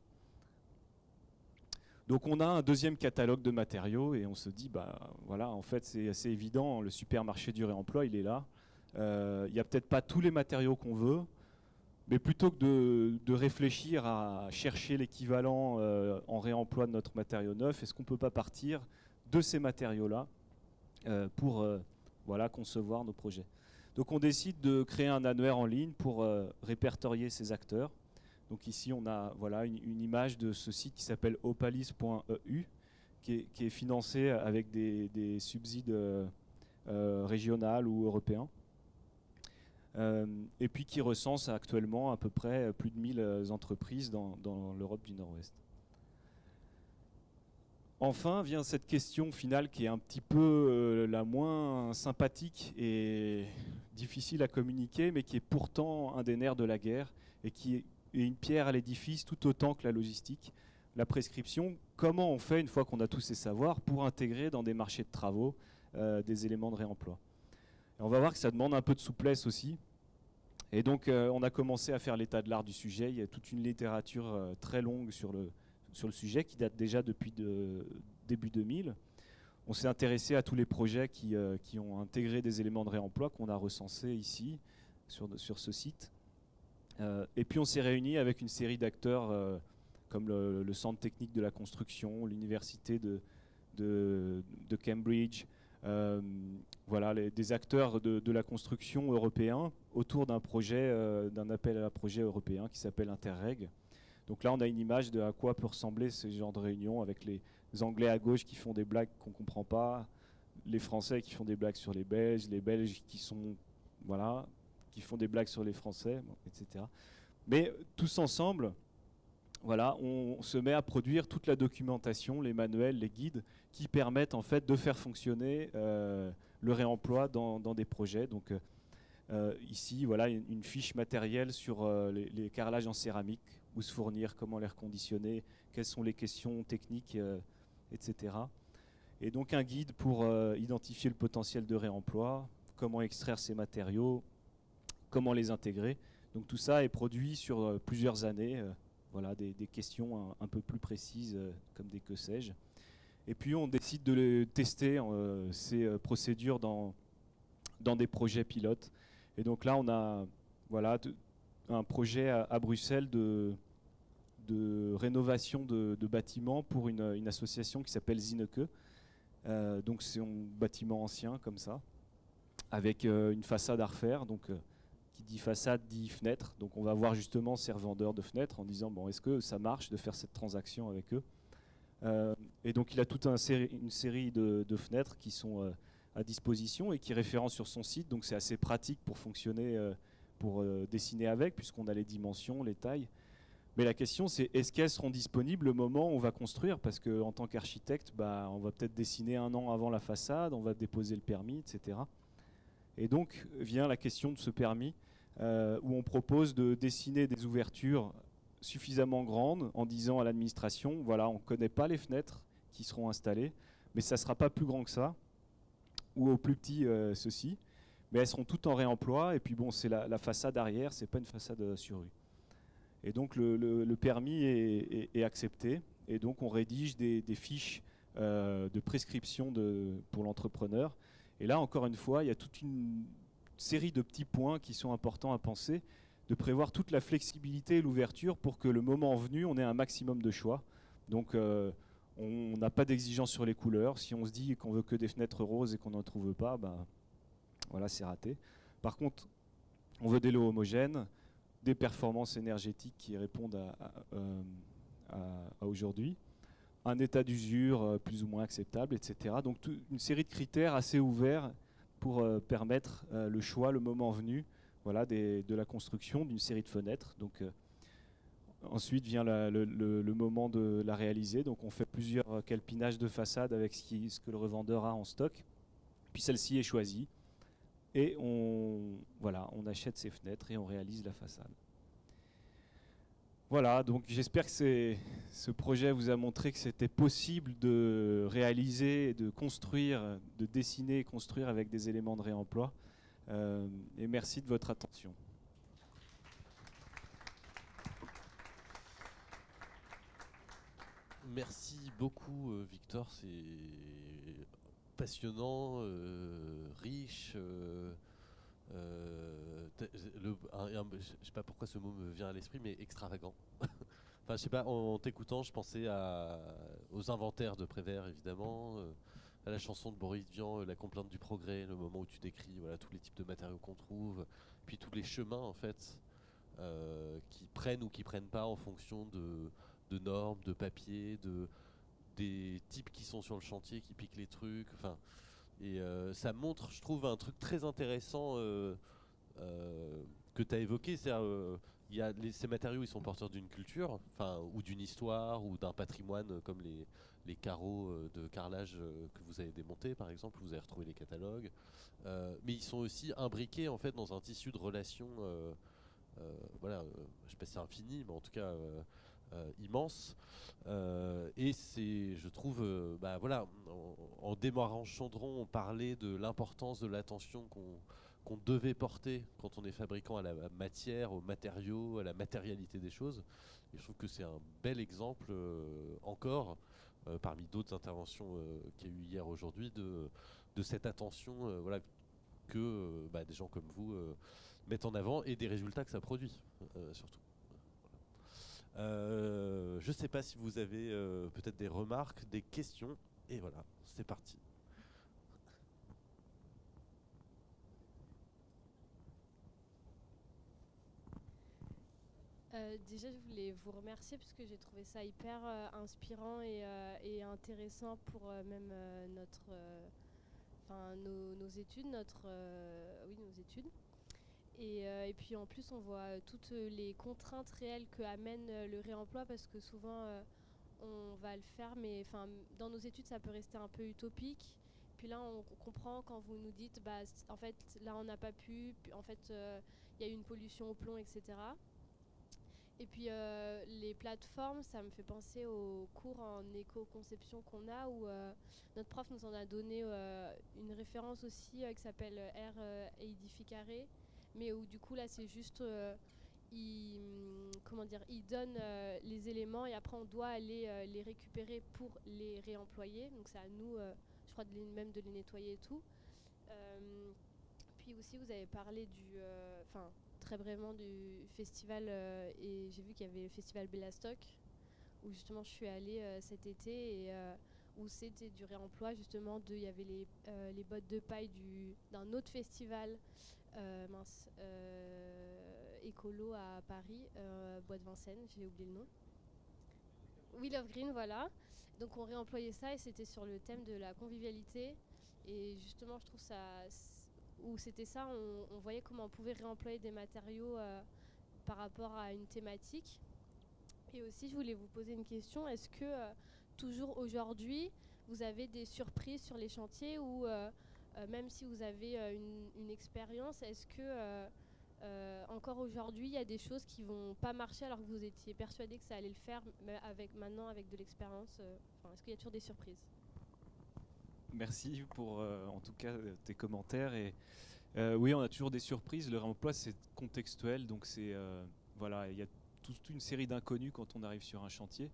Donc on a un deuxième catalogue de matériaux et on se dit, bah voilà, en fait c'est assez évident, le supermarché du réemploi, il est là. Il n'y a peut-être pas tous les matériaux qu'on veut, mais plutôt que de réfléchir à chercher l'équivalent en réemploi de notre matériau neuf, est-ce qu'on ne peut pas partir de ces matériaux-là pour voilà, concevoir nos projets? Donc on décide de créer un annuaire en ligne pour répertorier ces acteurs. Donc ici on a voilà, une image de ce site qui s'appelle opalis.eu, qui est financé avec des subsides régionaux ou européens. Et puis qui recense actuellement à peu près plus de 1000 entreprises dans l'Europe du Nord-Ouest. Enfin vient cette question finale qui est un petit peu la moins sympathique et difficile à communiquer, mais qui est pourtant un des nerfs de la guerre et qui est une pierre à l'édifice tout autant que la logistique. La prescription, comment on fait une fois qu'on a tous ces savoirs pour intégrer dans des marchés de travaux des éléments de réemploi? Et on va voir que ça demande un peu de souplesse aussi. Et donc on a commencé à faire l'état de l'art du sujet. Il y a toute une littérature très longue sur le sujet qui date déjà depuis début 2000. On s'est intéressé à tous les projets qui ont intégré des éléments de réemploi qu'on a recensés ici sur ce site. Et puis on s'est réunis avec une série d'acteurs comme le Centre technique de la construction, l'université de Cambridge, voilà, des acteurs de la construction européens autour d'un projet, d'un appel à projet européen qui s'appelle Interreg. Donc là, on a une image de à quoi peut ressembler ce genre de réunion avec les Anglais à gauche qui font des blagues qu'on ne comprend pas, les Français qui font des blagues sur les Belges qui sont, voilà, qui font des blagues sur les Français, bon, etc. Mais tous ensemble, voilà, on se met à produire toute la documentation, les manuels, les guides qui permettent en fait de faire fonctionner le réemploi dans des projets. Donc ici, voilà, une fiche matérielle sur les carrelages en céramique, où se fournir, comment les reconditionner, quelles sont les questions techniques, etc. Et donc un guide pour identifier le potentiel de réemploi, comment extraire ces matériaux, comment les intégrer. Donc tout ça est produit sur plusieurs années. Voilà, des questions un peu plus précises, comme des que sais-je. Et puis on décide de tester ces procédures dans des projets pilotes. Et donc là, on a voilà, un projet à Bruxelles de rénovation de bâtiments pour une association qui s'appelle Zineke. Donc c'est un bâtiment ancien comme ça, avec une façade à refaire. Donc qui dit façade dit fenêtre. Donc on va voir justement ces revendeurs de fenêtres en disant bon, est-ce que ça marche de faire cette transaction avec eux. Et donc il a toute une série de fenêtres qui sont à disposition et qui référencent sur son site. Donc c'est assez pratique pour fonctionner, pour dessiner avec, puisqu'on a les dimensions, les tailles. Mais la question, c'est est-ce qu'elles seront disponibles le moment où on va construire? Parce qu'en tant qu'architecte, bah, on va peut-être dessiner 1 an avant la façade, on va déposer le permis, etc. Et donc vient la question de ce permis, où on propose de dessiner des ouvertures suffisamment grandes en disant à l'administration, voilà, on ne connaît pas les fenêtres qui seront installées, mais ça ne sera pas plus grand que ça, ou au plus petit ceci, mais elles seront toutes en réemploi, et puis bon, c'est la façade arrière, c'est pas une façade sur rue. Et donc le permis est accepté, et donc on rédige des fiches de prescription pour l'entrepreneur. Et là, encore une fois, il y a toute une série de petits points qui sont importants à penser, de prévoir toute la flexibilité et l'ouverture pour que le moment venu, on ait un maximum de choix. Donc on n'a pas d'exigence sur les couleurs. Si on se dit qu'on veut que des fenêtres roses et qu'on n'en trouve pas, ben, voilà, c'est raté. Par contre, on veut des lots homogènes, des performances énergétiques qui répondent à aujourd'hui, un état d'usure plus ou moins acceptable, etc. Donc une série de critères assez ouverts pour permettre le choix, le moment venu, voilà, de la construction d'une série de fenêtres. Donc ensuite vient le moment de la réaliser. Donc on fait plusieurs calpinages de façade avec ce que le revendeur a en stock. Puis celle-ci est choisie. Et on achète ces fenêtres et on réalise la façade. Voilà, donc j'espère que ce projet vous a montré que c'était possible de réaliser, de construire, de dessiner et construire avec des éléments de réemploi. Et merci de votre attention. Merci beaucoup, Victor. C'est passionnant, riche. Je sais pas pourquoi ce mot me vient à l'esprit, mais extravagant. Enfin, je sais pas, en t'écoutant, je pensais aux inventaires de Prévert, évidemment, à la chanson de Boris Vian, La complainte du progrès, le moment où tu décris voilà, tous les types de matériaux qu'on trouve, puis tous les chemins, en fait, qui prennent ou qui prennent pas en fonction de normes, de papier, des types qui sont sur le chantier, qui piquent les trucs, enfin... Et ça montre, je trouve, un truc très intéressant que tu as évoqué. Ces matériaux, ils sont porteurs d'une culture, ou d'une histoire, ou d'un patrimoine, comme les carreaux de carrelage que vous avez démontés, par exemple. Vous avez retrouvé les catalogues. Mais ils sont aussi imbriqués, en fait, dans un tissu de relations. Voilà, je sais pas si c'est infini, mais en tout cas... immense, et c'est, je trouve, voilà, en démarrant Chandron, on parlait de l'importance de l'attention qu'on devait porter quand on est fabricant à la matière, aux matériaux, à la matérialité des choses. Et je trouve que c'est un bel exemple encore, parmi d'autres interventions qu'il y a eu hier aujourd'hui, de cette attention, voilà, que des gens comme vous mettent en avant, et des résultats que ça produit, surtout. Je ne sais pas si vous avez peut-être des remarques, des questions, et voilà, c'est parti. Déjà, je voulais vous remercier parce que j'ai trouvé ça hyper inspirant et intéressant pour même nos études, oui, nos études. Et puis en plus, on voit toutes les contraintes réelles que amène le réemploi parce que souvent, on va le faire, mais dans nos études, ça peut rester un peu utopique. Puis là, on comprend quand vous nous dites, bah, en fait, là, on n'a pas pu. Puis, en fait, il y a eu une pollution au plomb, etc. Et puis les plateformes, ça me fait penser aux cours en éco-conception qu'on a où notre prof nous en a donné une référence aussi qui s'appelle R Edificaré, mais où du coup là c'est juste il donne les éléments et après on doit aller les récupérer pour les réemployer. Donc c'est à nous, je crois, même de les nettoyer et tout. Puis aussi vous avez parlé très brièvement du festival et j'ai vu qu'il y avait le festival Bellastock où justement je suis allée cet été et où c'était du réemploi justement il y avait les bottes de paille d'un autre festival écolo à Paris, Bois de Vincennes, j'ai oublié le nom. Wheel of Green, voilà. Donc on réemployait ça et c'était sur le thème de la convivialité et justement je trouve ça où c'était ça, on voyait comment on pouvait réemployer des matériaux par rapport à une thématique. Et aussi, je voulais vous poser une question. Est-ce que, toujours aujourd'hui, vous avez des surprises sur les chantiers ou même si vous avez une expérience, est-ce que encore aujourd'hui, il y a des choses qui vont pas marcher alors que vous étiez persuadé que ça allait le faire mais maintenant avec de l'expérience est-ce qu'il y a toujours des surprises? Merci pour en tout cas tes commentaires. Et oui, on a toujours des surprises. Le réemploi, c'est contextuel, donc voilà, il y a toute une série d'inconnus quand on arrive sur un chantier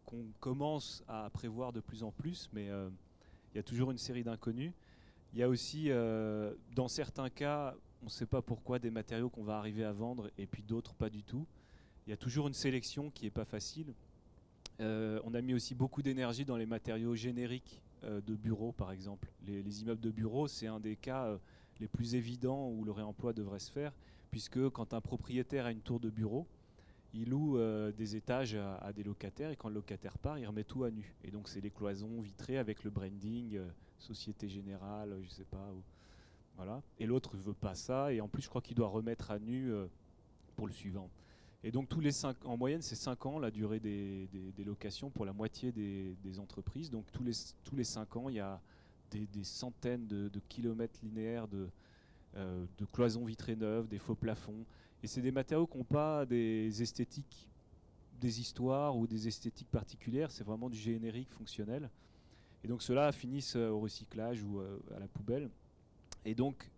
qu'on commence à prévoir de plus en plus, mais il y a toujours une série d'inconnus. Il y a aussi, dans certains cas, on ne sait pas pourquoi, des matériaux qu'on va arriver à vendre et puis d'autres pas du tout. Il y a toujours une sélection qui n'est pas facile. On a mis aussi beaucoup d'énergie dans les matériaux génériques de bureaux, par exemple. Les immeubles de bureaux, c'est un des cas les plus évidents où le réemploi devrait se faire, puisque quand un propriétaire a une tour de bureau, il loue des étages à des locataires et quand le locataire part, il remet tout à nu. Et donc c'est les cloisons vitrées avec le branding Société Générale, je sais pas. Voilà. Et l'autre ne veut pas ça et en plus je crois qu'il doit remettre à nu pour le suivant. Et donc en moyenne c'est 5 ans la durée des locations pour la moitié des entreprises. Donc tous les 5 ans il y a des centaines de kilomètres linéaires de cloisons vitrées neuves, des faux plafonds. Et c'est des matériaux qui n'ont pas des esthétiques, des histoires ou des esthétiques particulières, c'est vraiment du générique fonctionnel. Et donc ceux-là finissent au recyclage ou à la poubelle. Et donc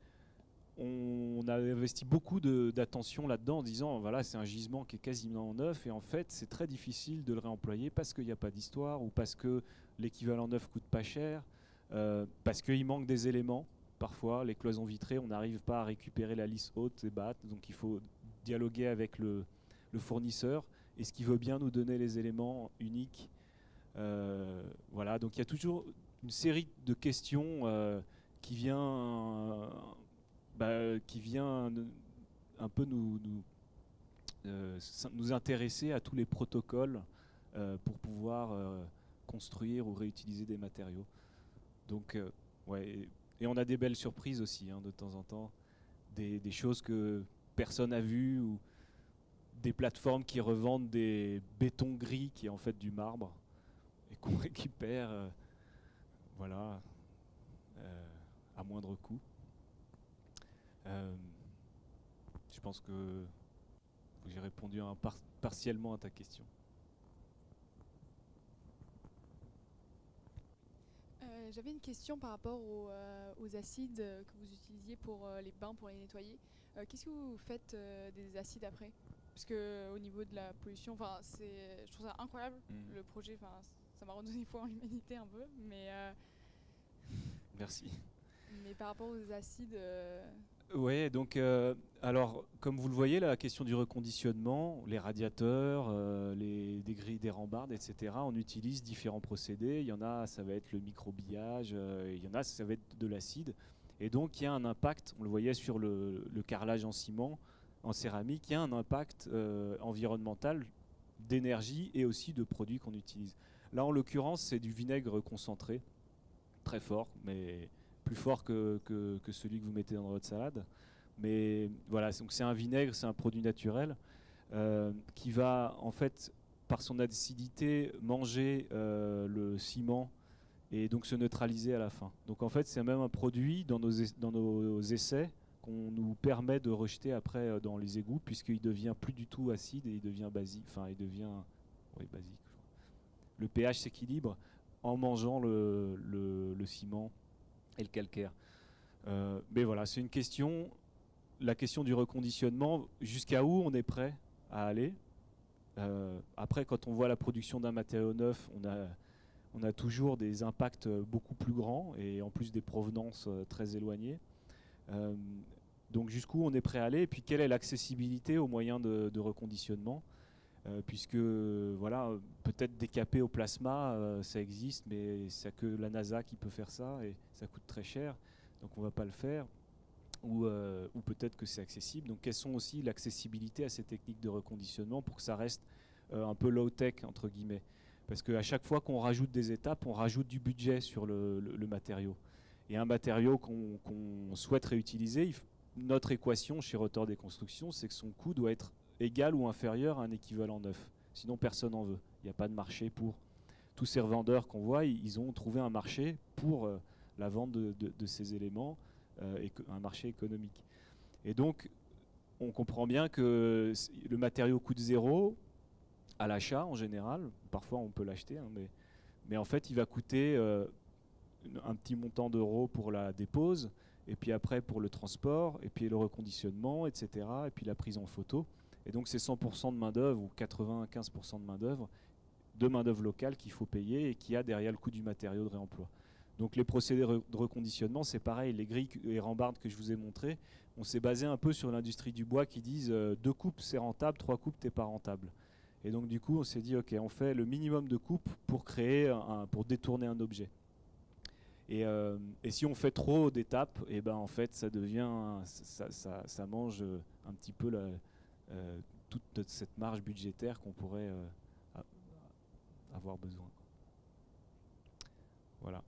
on a investi beaucoup d'attention là-dedans en disant voilà, c'est un gisement qui est quasiment neuf et en fait c'est très difficile de le réemployer parce qu'il n'y a pas d'histoire ou parce que l'équivalent neuf coûte pas cher, parce qu'il manque des éléments. Parfois, les cloisons vitrées, on n'arrive pas à récupérer la lisse haute et batte, donc il faut dialoguer avec le fournisseur. Est-ce qu'il veut bien nous donner les éléments uniques? Voilà, donc il y a toujours une série de questions qui vient un peu nous intéresser à tous les protocoles pour pouvoir construire ou réutiliser des matériaux. Donc, ouais. Et on a des belles surprises aussi, de temps en temps. Des choses que personne n'a vues ou des plateformes qui revendent des bétons gris qui est en fait du marbre et qu'on récupère voilà, à moindre coût. Je pense que j'ai répondu partiellement à ta question. J'avais une question par rapport aux acides que vous utilisiez pour les bains, pour les nettoyer. Qu'est-ce que vous faites des acides après? Parce que au niveau de la pollution, je trouve ça incroyable, le projet. Ça m'a redonné foi en l'humanité un peu, mais merci. Mais par rapport aux acides. Oui, donc alors comme vous le voyez, la question du reconditionnement, les radiateurs, des grilles, des rambardes, etc. On utilise différents procédés. Il y en a, ça va être le microbillage, il y en a, ça va être de l'acide. Et donc il y a un impact, on le voyait sur le carrelage en ciment, en céramique, il y a un impact environnemental d'énergie et aussi de produits qu'on utilise. Là, en l'occurrence, c'est du vinaigre concentré, très fort, mais plus fort que celui que vous mettez dans votre salade. Mais voilà, donc c'est un vinaigre, c'est un produit naturel qui va, en fait, par son acidité, manger le ciment et donc se neutraliser à la fin. Donc en fait, c'est même un produit dans nos essais qu'on nous permet de rejeter après dans les égouts, puisqu'il devient plus du tout acide et il devient basique. Enfin, il devient basique. Le pH s'équilibre en mangeant le ciment et le calcaire. Mais voilà, c'est une question, la question du reconditionnement, jusqu'à où on est prêt à aller. Après, quand on voit la production d'un matériau neuf, on a toujours des impacts beaucoup plus grands et en plus des provenances très éloignées. Donc jusqu'où on est prêt à aller et puis quelle est l'accessibilité aux moyens de reconditionnement puisque voilà, peut-être décapé au plasma, ça existe, mais c'est que la NASA qui peut faire ça et ça coûte très cher, donc on ne va pas le faire. Ou peut-être que c'est accessible. Donc quelles sont aussi l'accessibilité à ces techniques de reconditionnement pour que ça reste un peu low-tech, entre guillemets. Parce qu'à chaque fois qu'on rajoute des étapes, on rajoute du budget sur le matériau. Et un matériau qu'on souhaite réutiliser, notre équation chez Rotor des Constructions, c'est que son coût doit être égal ou inférieur à un équivalent neuf. Sinon, personne n'en veut. Il n'y a pas de marché pour... Tous ces revendeurs qu'on voit, ils ont trouvé un marché pour la vente de ces éléments, un marché économique. Et donc, on comprend bien que le matériau coûte zéro à l'achat en général. Parfois, on peut l'acheter, hein, mais en fait, il va coûter un petit montant d'euros pour la dépose, et puis après pour le transport, et puis le reconditionnement, etc., et puis la prise en photo. Et donc, c'est 100% de main-d'œuvre ou 95% de main-d'œuvre locale qu'il faut payer et qui a derrière le coût du matériau de réemploi. Donc, les procédés de reconditionnement, c'est pareil. Les grilles et rambardes que je vous ai montrées, on s'est basé un peu sur l'industrie du bois qui disent 2 coupes c'est rentable, 3 coupes t'es pas rentable. Et donc, du coup, on s'est dit, ok, on fait le minimum de coupes pour pour détourner un objet. Et si on fait trop d'étapes, et ben en fait, ça devient, ça mange un petit peu toute cette marge budgétaire qu'on pourrait avoir besoin. Voilà.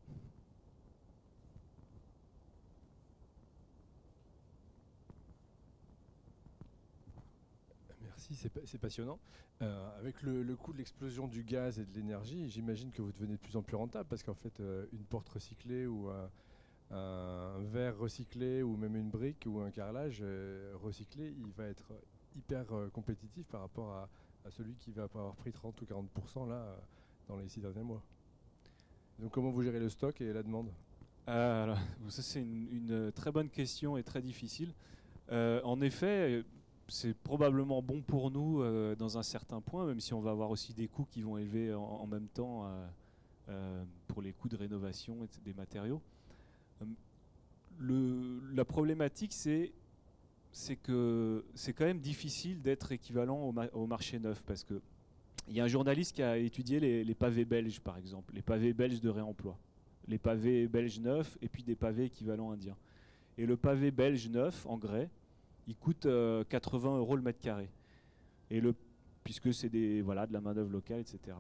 Merci, c'est passionnant. Avec le coût de l'explosion du gaz et de l'énergie, j'imagine que vous devenez de plus en plus rentable parce qu'en fait, une porte recyclée ou un verre recyclé ou même une brique ou un carrelage recyclé, il va être hyper compétitif par rapport à celui qui va avoir pris 30 ou 40% là, dans les 6 derniers mois. Donc comment vous gérez le stock et la demande ? Alors, ça c'est une très bonne question et très difficile. En effet, c'est probablement bon pour nous dans un certain point, même si on va avoir aussi des coûts qui vont élever en même temps pour les coûts de rénovation des matériaux. La problématique, c'est que c'est quand même difficile d'être équivalent au marché neuf, parce que il y a un journaliste qui a étudié les pavés belges, par exemple, les pavés belges de réemploi, les pavés belges neufs et puis des pavés équivalents indiens. Et le pavé belge neuf, en grès, il coûte 80 € le mètre carré. Puisque c'est de la main-d'œuvre locale, etc.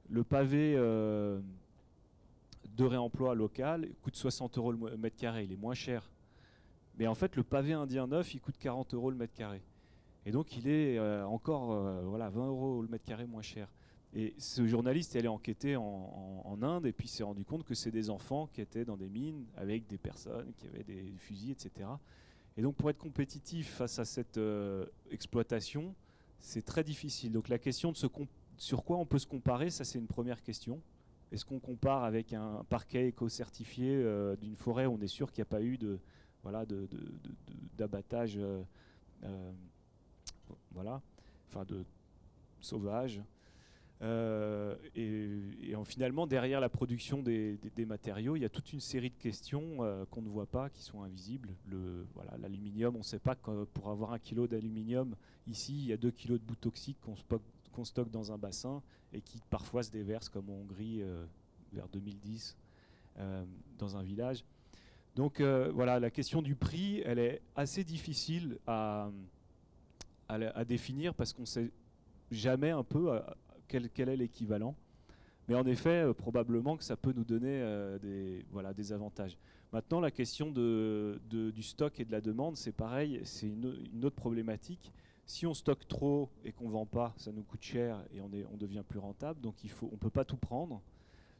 Le pavé de réemploi local coûte 60 € le mètre carré, il est moins cher. Mais en fait, le pavé indien neuf, il coûte 40 € le mètre carré. Et donc, il est encore 20 € le mètre carré moins cher. Et ce journaliste est allé enquêter en Inde et puis s'est rendu compte que c'est des enfants qui étaient dans des mines avec des personnes qui avaient des fusils, etc. Et donc, pour être compétitif face à cette exploitation, c'est très difficile. Donc, la question sur quoi on peut se comparer, ça c'est une première question. Est-ce qu'on compare avec un parquet éco-certifié d'une forêt où on est sûr qu'il n'y a pas eu d'abattage de sauvage finalement derrière la production des matériaux il y a toute une série de questions qu'on ne voit pas, qui sont invisibles. L'aluminium, on ne sait pas que pour avoir 1 kilo d'aluminium ici il y a 2 kilos de boues toxiques qu'on stocke dans un bassin et qui parfois se déversent comme en Hongrie vers 2010 dans un village. Donc la question du prix, elle est assez difficile à à définir parce qu'on ne sait jamais un peu quel est l'équivalent. Mais en effet, probablement que ça peut nous donner des avantages. Maintenant, la question du stock et de la demande, c'est pareil, c'est une autre problématique. Si on stocke trop et qu'on ne vend pas, ça nous coûte cher et on devient plus rentable. Donc on ne peut pas tout prendre,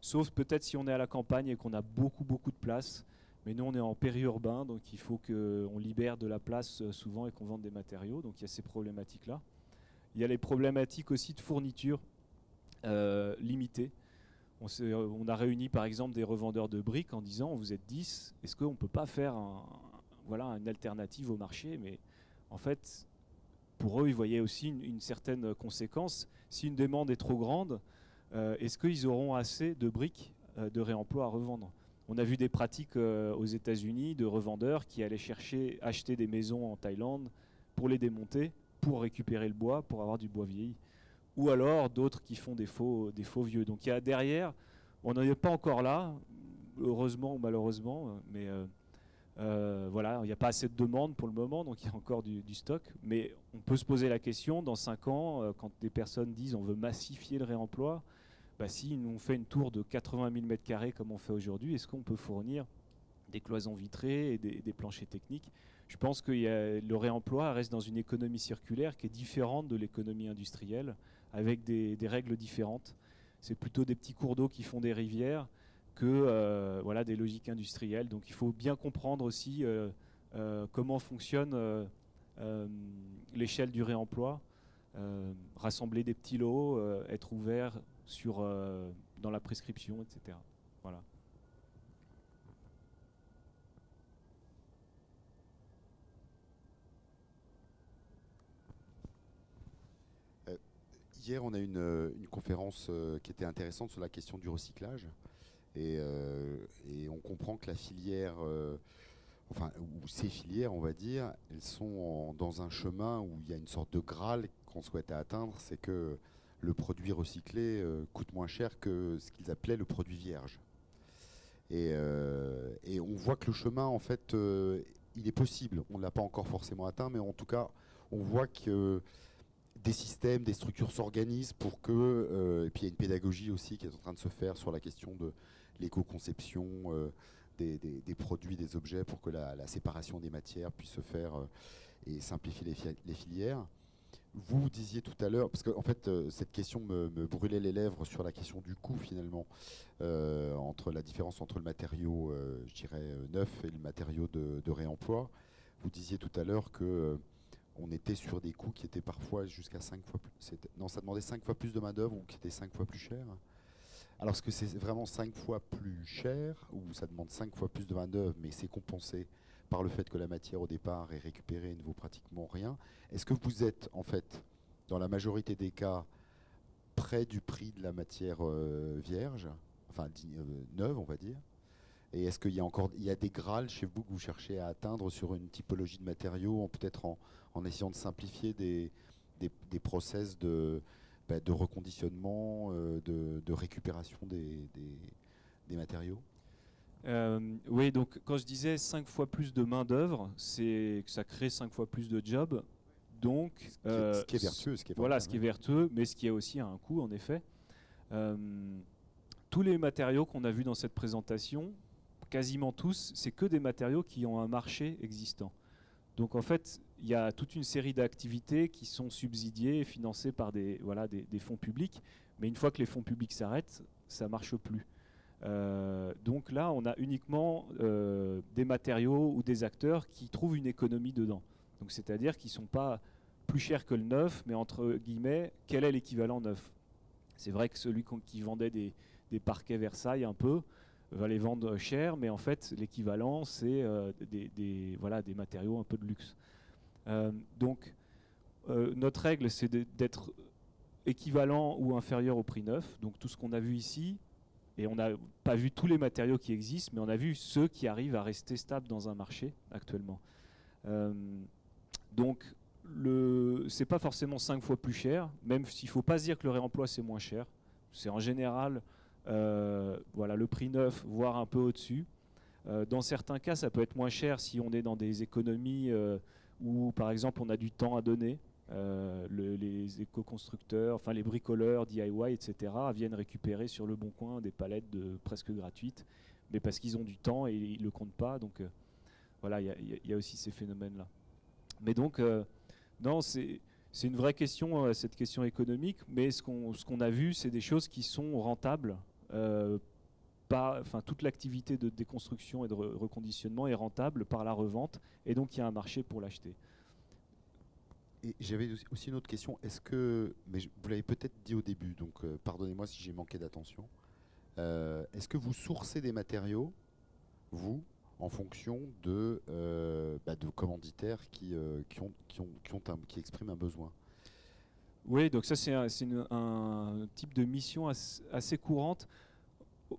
sauf peut-être si on est à la campagne et qu'on a beaucoup de place. Mais nous, on est en périurbain, donc il faut qu'on libère de la place souvent et qu'on vende des matériaux. Donc il y a ces problématiques-là. Il y a les problématiques aussi de fourniture limitée. On a réuni par exemple des revendeurs de briques en disant vous êtes 10, est-ce qu'on ne peut pas faire une alternative au marché? Mais en fait, pour eux, ils voyaient aussi une certaine conséquence. Si une demande est trop grande, est-ce qu'ils auront assez de briques de réemploi à revendre? On a vu des pratiques aux États-Unis de revendeurs qui allaient acheter des maisons en Thaïlande pour les démonter, pour récupérer le bois, pour avoir du bois vieilli. Ou alors d'autres qui font des faux vieux. Donc il y a derrière, on n'en est pas encore là, heureusement ou malheureusement, mais il n'y a pas assez de demande pour le moment, donc il y a encore du stock. Mais on peut se poser la question, dans 5 ans, quand des personnes disent on veut massifier le réemploi, si on fait une tour de 80 000 m² comme on fait aujourd'hui, est-ce qu'on peut fournir des cloisons vitrées et des planchers techniques? Je pense que le réemploi reste dans une économie circulaire qui est différente de l'économie industrielle, avec des règles différentes. C'est plutôt des petits cours d'eau qui font des rivières que des logiques industrielles. Donc il faut bien comprendre aussi comment fonctionne l'échelle du réemploi, rassembler des petits lots, être ouvert dans la prescription, etc. Voilà. Hier, on a une conférence qui était intéressante sur la question du recyclage. Et on comprend que la filière, ou ces filières, on va dire, elles sont dans un chemin où il y a une sorte de graal qu'on souhaite atteindre, c'est que le produit recyclé coûte moins cher que ce qu'ils appelaient le produit vierge. Et on voit que le chemin, en fait, il est possible. On ne l'a pas encore forcément atteint, mais en tout cas, on voit que des systèmes, des structures s'organisent pour que... et puis il y a une pédagogie aussi qui est en train de se faire sur la question de l'éco-conception des produits, des objets, pour que la séparation des matières puisse se faire et simplifier les filières. Vous disiez tout à l'heure, parce qu'en fait cette question me brûlait les lèvres sur la question du coût finalement, entre la différence entre le matériau, je dirais, neuf et le matériau de réemploi. Vous disiez tout à l'heure que... on était sur des coûts qui étaient parfois jusqu'à 5 fois plus... ça demandait 5 fois plus de main-d'œuvre ou qui étaient 5 fois plus cher. Alors, est-ce que c'est vraiment 5 fois plus cher ou ça demande 5 fois plus de main-d'œuvre, mais c'est compensé par le fait que la matière au départ est récupérée et ne vaut pratiquement rien? Est-ce que vous êtes, en fait, dans la majorité des cas, près du prix de la matière vierge, enfin neuve, on va dire? Et est-ce qu'il y a des grâles chez vous que vous cherchez à atteindre sur une typologie de matériaux, peut-être en essayant de simplifier des process de reconditionnement, de récupération des matériaux? Oui, donc quand je disais 5 fois plus de main-d'œuvre, c'est que ça crée 5 fois plus de jobs. Donc, ce qui est vertueux. Ce qui est vertueux, mais ce qui a aussi un coût, en effet. Tous les matériaux qu'on a vus dans cette présentation, quasiment tous, c'est que des matériaux qui ont un marché existant. Donc en fait, il y a toute une série d'activités qui sont subsidiées et financées par des fonds publics. Mais une fois que les fonds publics s'arrêtent, ça ne marche plus. Donc là, on a uniquement des matériaux ou des acteurs qui trouvent une économie dedans. Donc c'est-à-dire qu'ils ne sont pas plus chers que le neuf, mais entre guillemets, quel est l'équivalent neuf? C'est vrai que celui qui vendait des parquets Versailles un peu va les vendre cher, mais en fait l'équivalent c'est des matériaux un peu de luxe. Donc notre règle c'est d'être équivalent ou inférieur au prix neuf. Donc tout ce qu'on a vu ici, et on n'a pas vu tous les matériaux qui existent, mais on a vu ceux qui arrivent à rester stables dans un marché actuellement. Donc c'est pas forcément 5 fois plus cher, même s'il ne faut pas se dire que le réemploi c'est moins cher. C'est en général le prix neuf, voire un peu au-dessus. Dans certains cas, ça peut être moins cher si on est dans des économies où, par exemple, on a du temps à donner. les éco-constructeurs, enfin les bricoleurs, DIY, etc. viennent récupérer sur le Bon Coin des palettes presque gratuites, mais parce qu'ils ont du temps et ils ne le comptent pas. Donc voilà, il y a aussi ces phénomènes-là. Mais donc, non, c'est une vraie question, cette question économique, mais ce qu'on a vu, c'est des choses qui sont rentables. Toute l'activité de déconstruction et de reconditionnement est rentable par la revente, et donc il y a un marché pour l'acheter. Et j'avais aussi une autre question. Est-ce que, mais vous l'avez peut-être dit au début, donc pardonnez-moi si j'ai manqué d'attention. Est-ce que vous sourcez des matériaux, vous, en fonction de commanditaires qui expriment un besoin? Oui, donc ça c'est un type de mission assez courante,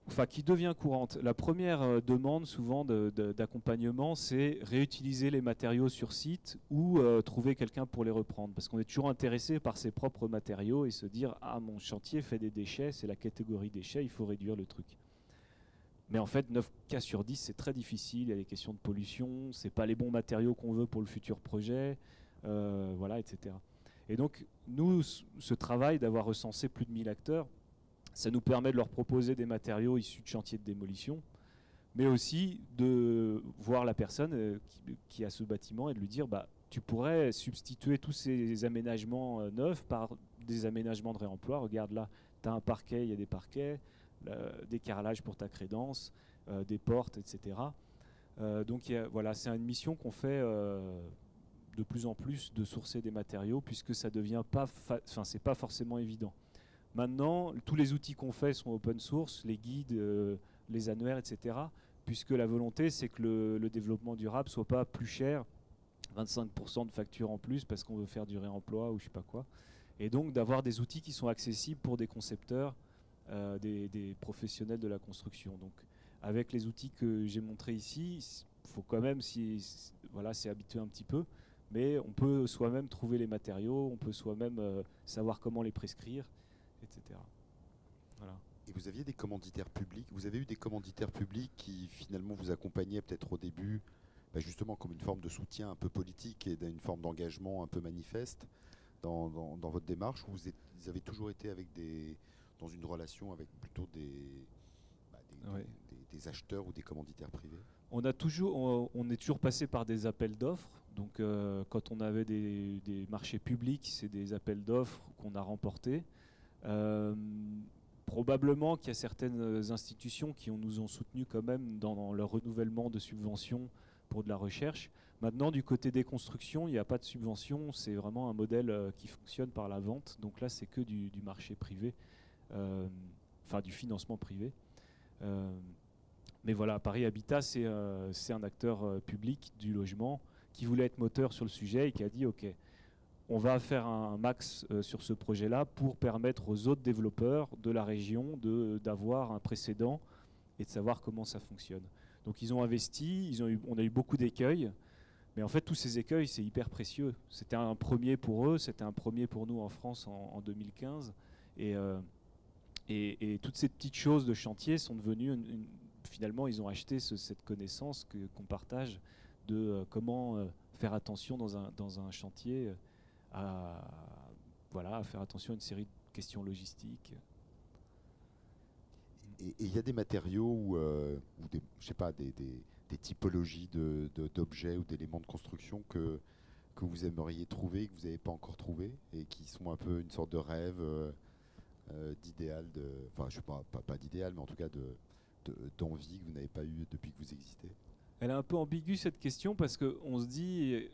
enfin qui devient courante. La première demande souvent d'accompagnement, c'est réutiliser les matériaux sur site ou trouver quelqu'un pour les reprendre. Parce qu'on est toujours intéressé par ses propres matériaux et se dire « Ah, mon chantier fait des déchets, c'est la catégorie déchets, il faut réduire le truc ». Mais en fait, 9 cas sur 10, c'est très difficile. Il y a des questions de pollution, c'est pas les bons matériaux qu'on veut pour le futur projet, voilà, etc. Et donc, nous, ce travail d'avoir recensé plus de 1000 acteurs, ça nous permet de leur proposer des matériaux issus de chantiers de démolition, mais aussi de voir la personne qui a ce bâtiment et de lui dire bah, tu pourrais substituer tous ces aménagements neufs par des aménagements de réemploi. Regarde là, tu as un parquet, il y a des parquets, des carrelages pour ta crédence, des portes, etc. Donc voilà, c'est une mission qu'on fait de plus en plus de sourcer des matériaux puisque ça devient c'est pas forcément évident. Maintenant, tous les outils qu'on fait sont open source, les guides, les annuaires, etc. Puisque la volonté, c'est que le développement durable soit pas plus cher, 25% de facture en plus parce qu'on veut faire du réemploi ou je sais pas quoi. Et donc d'avoir des outils qui sont accessibles pour des concepteurs, des professionnels de la construction. Donc avec les outils que j'ai montrés ici, il faut quand même s'y habituer un petit peu, mais on peut soi-même trouver les matériaux, on peut soi-même savoir comment les prescrire, etc. Voilà. Et vous aviez des commanditaires publics, vous avez eu des commanditaires publics qui finalement vous accompagnaient peut-être au début, justement comme une forme de soutien un peu politique et d'une forme d'engagement un peu manifeste dans votre démarche, ou vous avez toujours été dans une relation avec plutôt des acheteurs ou des commanditaires privés? On est toujours passé par des appels d'offres. Donc quand on avait des marchés publics, c'est des appels d'offres qu'on a remportés. Probablement qu'il y a certaines institutions qui nous ont soutenus quand même dans leur renouvellement de subventions pour de la recherche. Maintenant, du côté des constructions, il n'y a pas de subvention, c'est vraiment un modèle qui fonctionne par la vente. Donc là, c'est que du marché privé, du financement privé. Mais voilà, Paris Habitat, c'est un acteur public du logement qui voulait être moteur sur le sujet et qui a dit « Ok, on va faire un max sur ce projet-là pour permettre aux autres développeurs de la région d'avoir un précédent et de savoir comment ça fonctionne. » Donc ils ont investi, on a eu beaucoup d'écueils, mais en fait tous ces écueils c'est hyper précieux. C'était un premier pour eux, c'était un premier pour nous en France en 2015. Et toutes ces petites choses de chantier sont devenues, finalement ils ont acheté cette connaissance qu'on partage de comment faire attention dans un chantier à faire attention à une série de questions logistiques. Et il y a des matériaux ou des typologies d'objets ou d'éléments de construction que vous aimeriez trouver, que vous n'avez pas encore trouvé, et qui sont un peu une sorte de rêve, d'idéal, je sais pas d'idéal, mais en tout cas d'envie que vous n'avez pas eu depuis que vous existez? Elle est un peu ambiguë cette question parce qu'on se dit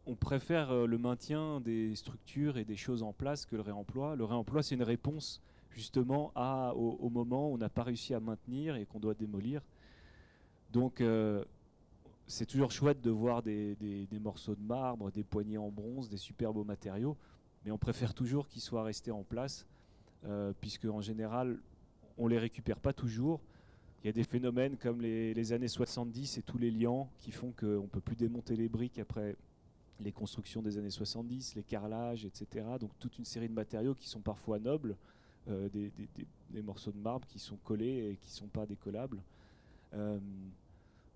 on préfère le maintien des structures et des choses en place que le réemploi. Le réemploi, c'est une réponse justement au moment où on n'a pas réussi à maintenir et qu'on doit démolir. Donc c'est toujours chouette de voir des morceaux de marbre, des poignées en bronze, des super beaux matériaux, mais on préfère toujours qu'ils soient restés en place, puisque en général, on ne les récupère pas toujours. Il y a des phénomènes comme les années 70 et tous les liants qui font qu'on ne peut plus démonter les briques après les constructions des années 70, les carrelages, etc. Donc toute une série de matériaux qui sont parfois nobles, des morceaux de marbre qui sont collés et qui ne sont pas décollables.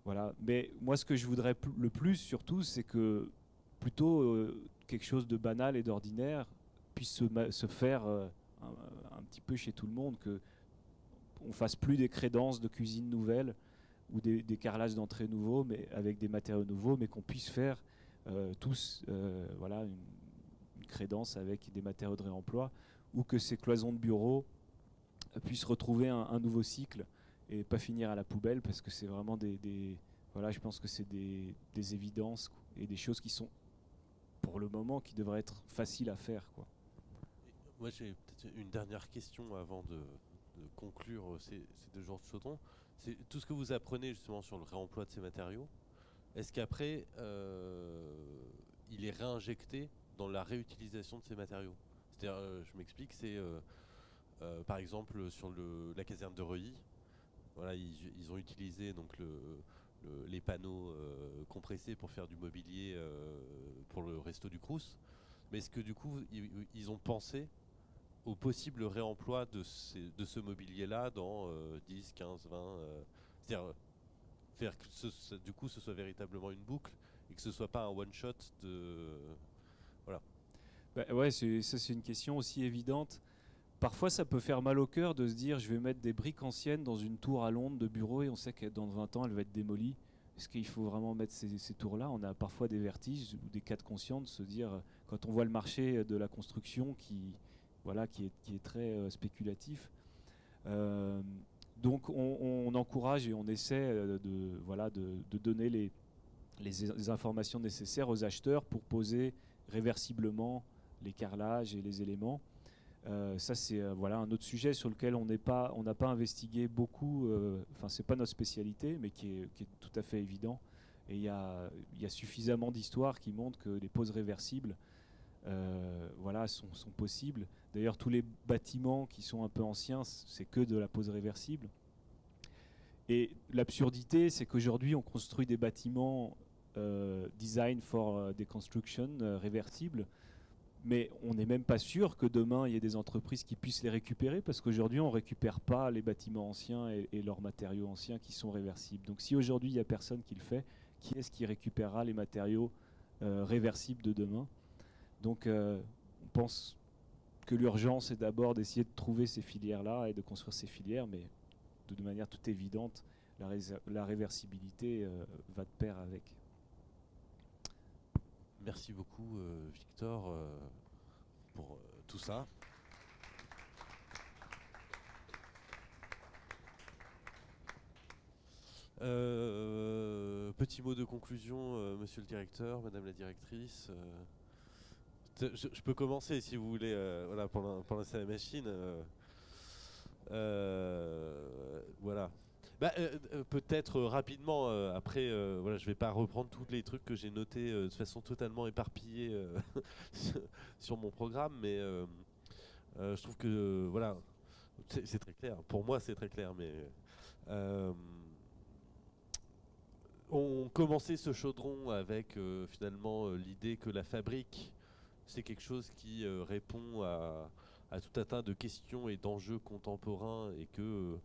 Voilà. Mais moi, ce que je voudrais le plus, surtout, c'est que plutôt quelque chose de banal et d'ordinaire puisse se faire un petit peu chez tout le monde, que on fasse plus des crédences de cuisine nouvelles ou des carrelages d'entrée nouveaux, mais avec des matériaux nouveaux, mais qu'on puisse faire tous voilà, une crédence avec des matériaux de réemploi, ou que ces cloisons de bureau puissent retrouver un nouveau cycle et pas finir à la poubelle, parce que c'est vraiment voilà, je pense que c'est des évidences et des choses qui sont, pour le moment, qui devraient être faciles à faire, quoi. Moi, j'ai peut-être une dernière question avant de conclure ces 2 jours de chaudron. C'est tout ce que vous apprenez justement sur le réemploi de ces matériaux. Est-ce qu'après, il est réinjecté dans la réutilisation de ces matériaux? C'est-à-dire, je m'explique, c'est par exemple sur la caserne de Reuilly, voilà, ils ont utilisé donc les panneaux compressés pour faire du mobilier pour le resto du Crous. Mais est-ce que du coup, ils ont pensé au possible réemploi de ce mobilier-là dans 10, 15, 20 c'est-à-dire faire que du coup ce soit véritablement une boucle et que ce soit pas un one-shot de... Voilà. Bah ouais, ça c'est une question aussi évidente. Parfois ça peut faire mal au cœur de se dire je vais mettre des briques anciennes dans une tour à Londres de bureau et on sait que dans 20 ans elle va être démolie. Est-ce qu'il faut vraiment mettre ces tours-là? On a parfois des vertiges ou des cas de conscience de se dire, quand on voit le marché de la construction qui est très spéculatif. Donc on encourage et on essaie de donner les informations nécessaires aux acheteurs pour poser réversiblement les carrelages et les éléments. Ça c'est un autre sujet sur lequel on n'a pas investigué beaucoup, c'est pas notre spécialité, mais qui est tout à fait évident. Et il y a suffisamment d'histoires qui montrent que les poses réversibles sont possibles. D'ailleurs, tous les bâtiments qui sont un peu anciens, c'est que de la pose réversible. Et l'absurdité, c'est qu'aujourd'hui, on construit des bâtiments design for deconstruction réversibles, mais on n'est même pas sûr que demain, il y ait des entreprises qui puissent les récupérer, parce qu'aujourd'hui, on ne récupère pas les bâtiments anciens et leurs matériaux anciens qui sont réversibles. Donc si aujourd'hui, il n'y a personne qui le fait, qui est-ce qui récupérera les matériaux réversibles de demain? Donc on pense que l'urgence est d'abord d'essayer de trouver ces filières-là et de construire ces filières, mais de manière toute évidente, la réversibilité va de pair avec. Merci beaucoup Victor pour tout ça. Petit mot de conclusion, monsieur le directeur, madame la directrice. Je peux commencer si vous voulez, voilà, pour lancer la machine. Voilà. Peut-être rapidement, après, voilà, je vais pas reprendre tous les trucs que j'ai notés de façon totalement éparpillée sur mon programme, mais je trouve que voilà, c'est très clair. Pour moi, c'est très clair, mais on commençait ce chaudron avec finalement l'idée que la fabrique, c'est quelque chose qui répond à tout un tas de questions et d'enjeux contemporains, et que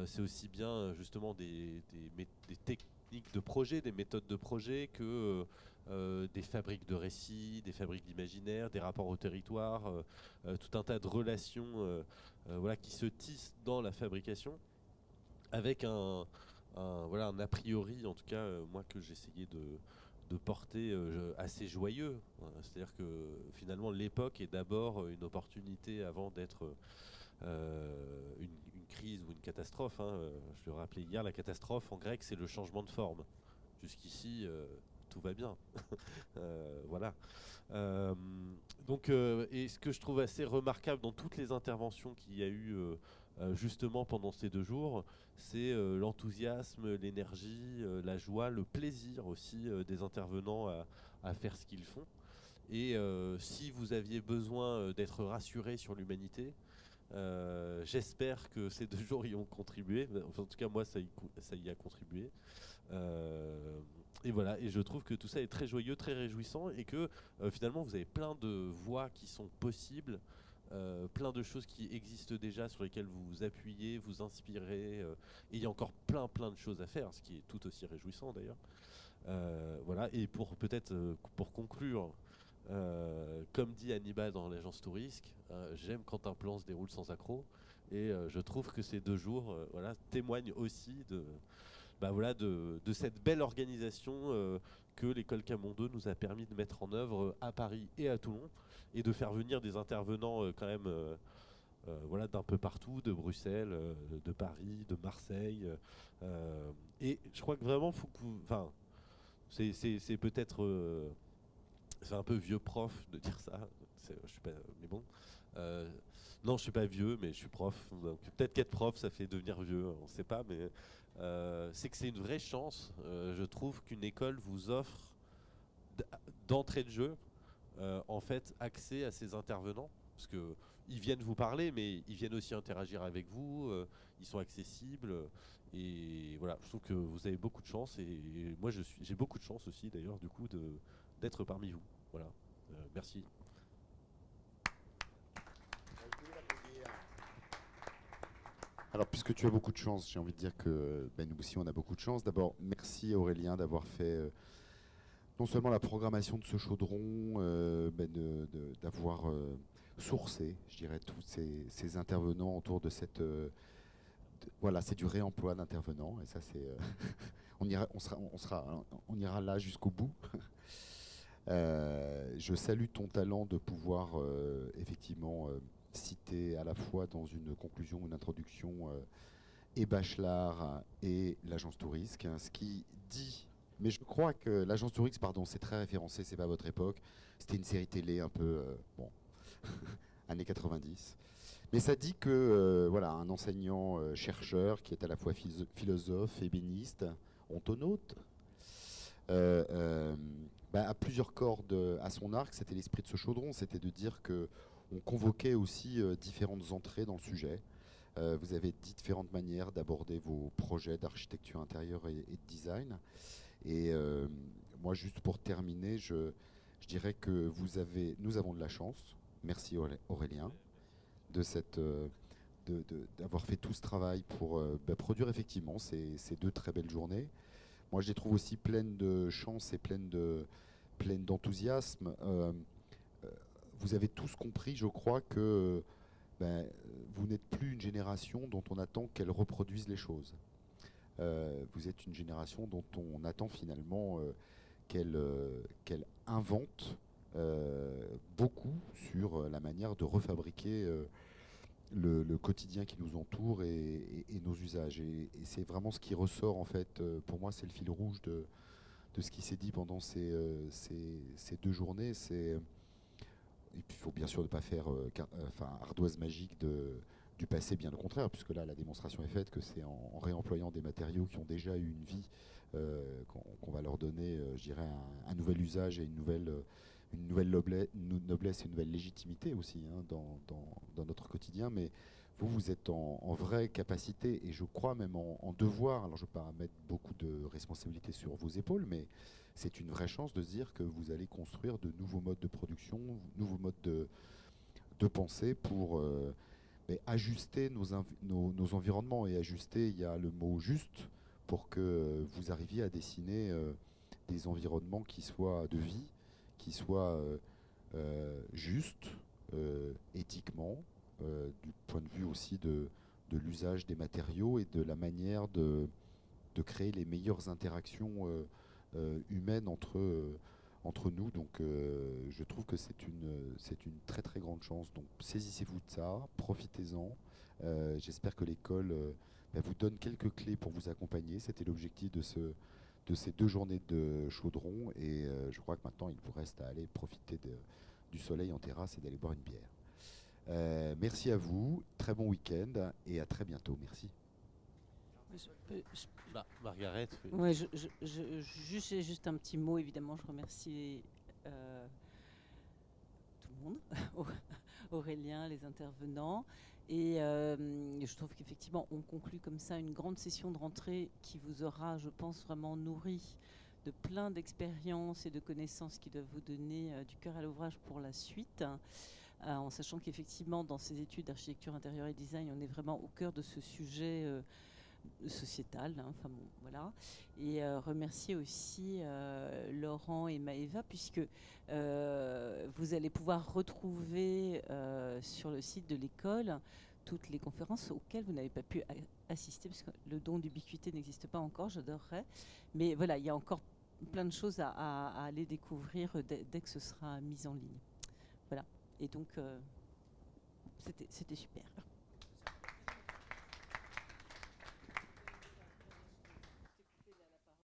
c'est aussi bien justement des techniques de projet, des méthodes de projet, que des fabriques de récits, des fabriques d'imaginaire, des rapports au territoire, tout un tas de relations voilà, qui se tissent dans la fabrication, avec un a priori, en tout cas moi, que j'essayais de porter assez joyeux. C'est-à-dire que finalement l'époque est d'abord une opportunité avant d'être une crise ou une catastrophe. Je le rappelais hier, la catastrophe en grec c'est le changement de forme. Jusqu'ici tout va bien. Voilà. Donc, et ce que je trouve assez remarquable dans toutes les interventions qu'il y a eu justement pendant ces 2 jours, c'est l'enthousiasme, l'énergie, la joie, le plaisir aussi des intervenants à faire ce qu'ils font. Et si vous aviez besoin d'être rassuré sur l'humanité, j'espère que ces 2 jours y ont contribué. Enfin, en tout cas, moi, ça y a contribué. Et voilà, et je trouve que tout ça est très joyeux, très réjouissant, et que finalement vous avez plein de voies qui sont possibles, plein de choses qui existent déjà sur lesquelles vous vous appuyez, vous inspirez, et il y a encore plein de choses à faire, ce qui est tout aussi réjouissant d'ailleurs. Voilà, et pour peut-être pour conclure Comme dit Hannibal dans l'agence Tourisque, j'aime quand un plan se déroule sans accroc. Et je trouve que ces 2 jours voilà, témoignent aussi de cette belle organisation que l'école Camon 2 nous a permis de mettre en œuvre à Paris et à Toulon, et de faire venir des intervenants quand même voilà, d'un peu partout, de Bruxelles, de Paris, de Marseille. Et je crois que vraiment, faut que enfin, c'est peut-être c'est un peu vieux prof de dire ça. Je suis pas, mais bon. Non, je suis pas vieux, mais je suis prof. Donc peut-être qu'être prof, ça fait devenir vieux. On ne sait pas, mais c'est que c'est une vraie chance. Je trouve qu'une école vous offre d'entrée de jeu, en fait, accès à ces intervenants, parce que ils viennent vous parler, mais ils viennent aussi interagir avec vous. Ils sont accessibles. Et voilà, je trouve que vous avez beaucoup de chance. Et moi, j'ai beaucoup de chance aussi, d'ailleurs, du coup, d'être parmi vous. Voilà. Merci. Alors, puisque tu as beaucoup de chance, j'ai envie de dire que nous aussi, on a beaucoup de chance. D'abord, merci Aurélien d'avoir fait non seulement la programmation de ce chaudron, d'avoir sourcé, je dirais, tous ces intervenants autour de cette... voilà, c'est du réemploi d'intervenants, et ça, c'est... on ira là jusqu'au bout. Je salue ton talent de pouvoir effectivement citer à la fois dans une conclusion, une introduction, et Bachelard et l'agence Tourisque, hein, ce qui dit... Mais je crois que l'agence Tourisque, pardon, c'est très référencé, c'est pas votre époque. C'était une série télé un peu, bon, années 90. Mais ça dit que, voilà, un enseignant chercheur qui est à la fois philosophe, ébéniste, ontonaute, a plusieurs cordes à son arc. C'était l'esprit de ce chaudron, c'était de dire que on convoquait aussi différentes entrées dans le sujet. Vous avez différentes manières d'aborder vos projets d'architecture intérieure et de design. Et moi, juste pour terminer, je dirais que nous avons de la chance. Merci Aurélien d'avoir fait tout ce travail pour produire effectivement ces 2 très belles journées. Moi, je les trouve aussi pleines de chance et pleines d'enthousiasme. Vous avez tous compris, je crois, que vous n'êtes plus une génération dont on attend qu'elle reproduise les choses. Vous êtes une génération dont on attend finalement qu'elle invente beaucoup sur la manière de refabriquer le quotidien qui nous entoure et nos usages. Et c'est vraiment ce qui ressort, en fait, pour moi, c'est le fil rouge de ce qui s'est dit pendant ces 2 journées. Et puis il faut bien sûr ne pas faire ardoise magique du passé, bien au contraire, puisque là la démonstration est faite que c'est en réemployant des matériaux qui ont déjà eu une vie qu'on va leur donner, je dirais, un nouvel usage et une nouvelle noblesse et une nouvelle légitimité aussi, hein, dans notre quotidien. Mais vous êtes en vraie capacité, et je crois même en devoir, alors je ne veux pas mettre beaucoup de responsabilités sur vos épaules, mais c'est une vraie chance de se dire que vous allez construire de nouveaux modes de production, nouveaux modes de pensée pour ajuster nos environnements. Et ajuster, il y a le mot juste, pour que vous arriviez à dessiner des environnements qui soient de vie, qui soient justes, éthiquement, du point de vue aussi de l'usage des matériaux et de la manière de créer les meilleures interactions humaines entre nous. Donc je trouve que c'est une très très grande chance. Donc saisissez-vous de ça, profitez-en. J'espère que l'école vous donne quelques clés pour vous accompagner. C'était l'objectif de ces 2 journées de chaudron, et je crois que maintenant il vous reste à aller profiter du soleil en terrasse et d'aller boire une bière. Merci à vous, très bon week-end et à très bientôt. Merci. Margaret. Ouais, juste un petit mot, évidemment. Je remercie tout le monde, Aurélien, les intervenants. Et je trouve qu'effectivement, on conclut comme ça une grande session de rentrée qui vous aura, je pense, vraiment nourri de plein d'expériences et de connaissances qui doivent vous donner du cœur à l'ouvrage pour la suite. En sachant qu'effectivement, dans ces études d'architecture intérieure et design, on est vraiment au cœur de ce sujet sociétale. Hein, enfin bon, voilà. Et remercier aussi Laurent et Maëva, puisque vous allez pouvoir retrouver sur le site de l'école toutes les conférences auxquelles vous n'avez pas pu assister, parce que le don d'ubiquité n'existe pas encore, j'adorerais. Mais voilà, il y a encore plein de choses à aller découvrir dès que ce sera mis en ligne. Voilà. Et donc, c'était super.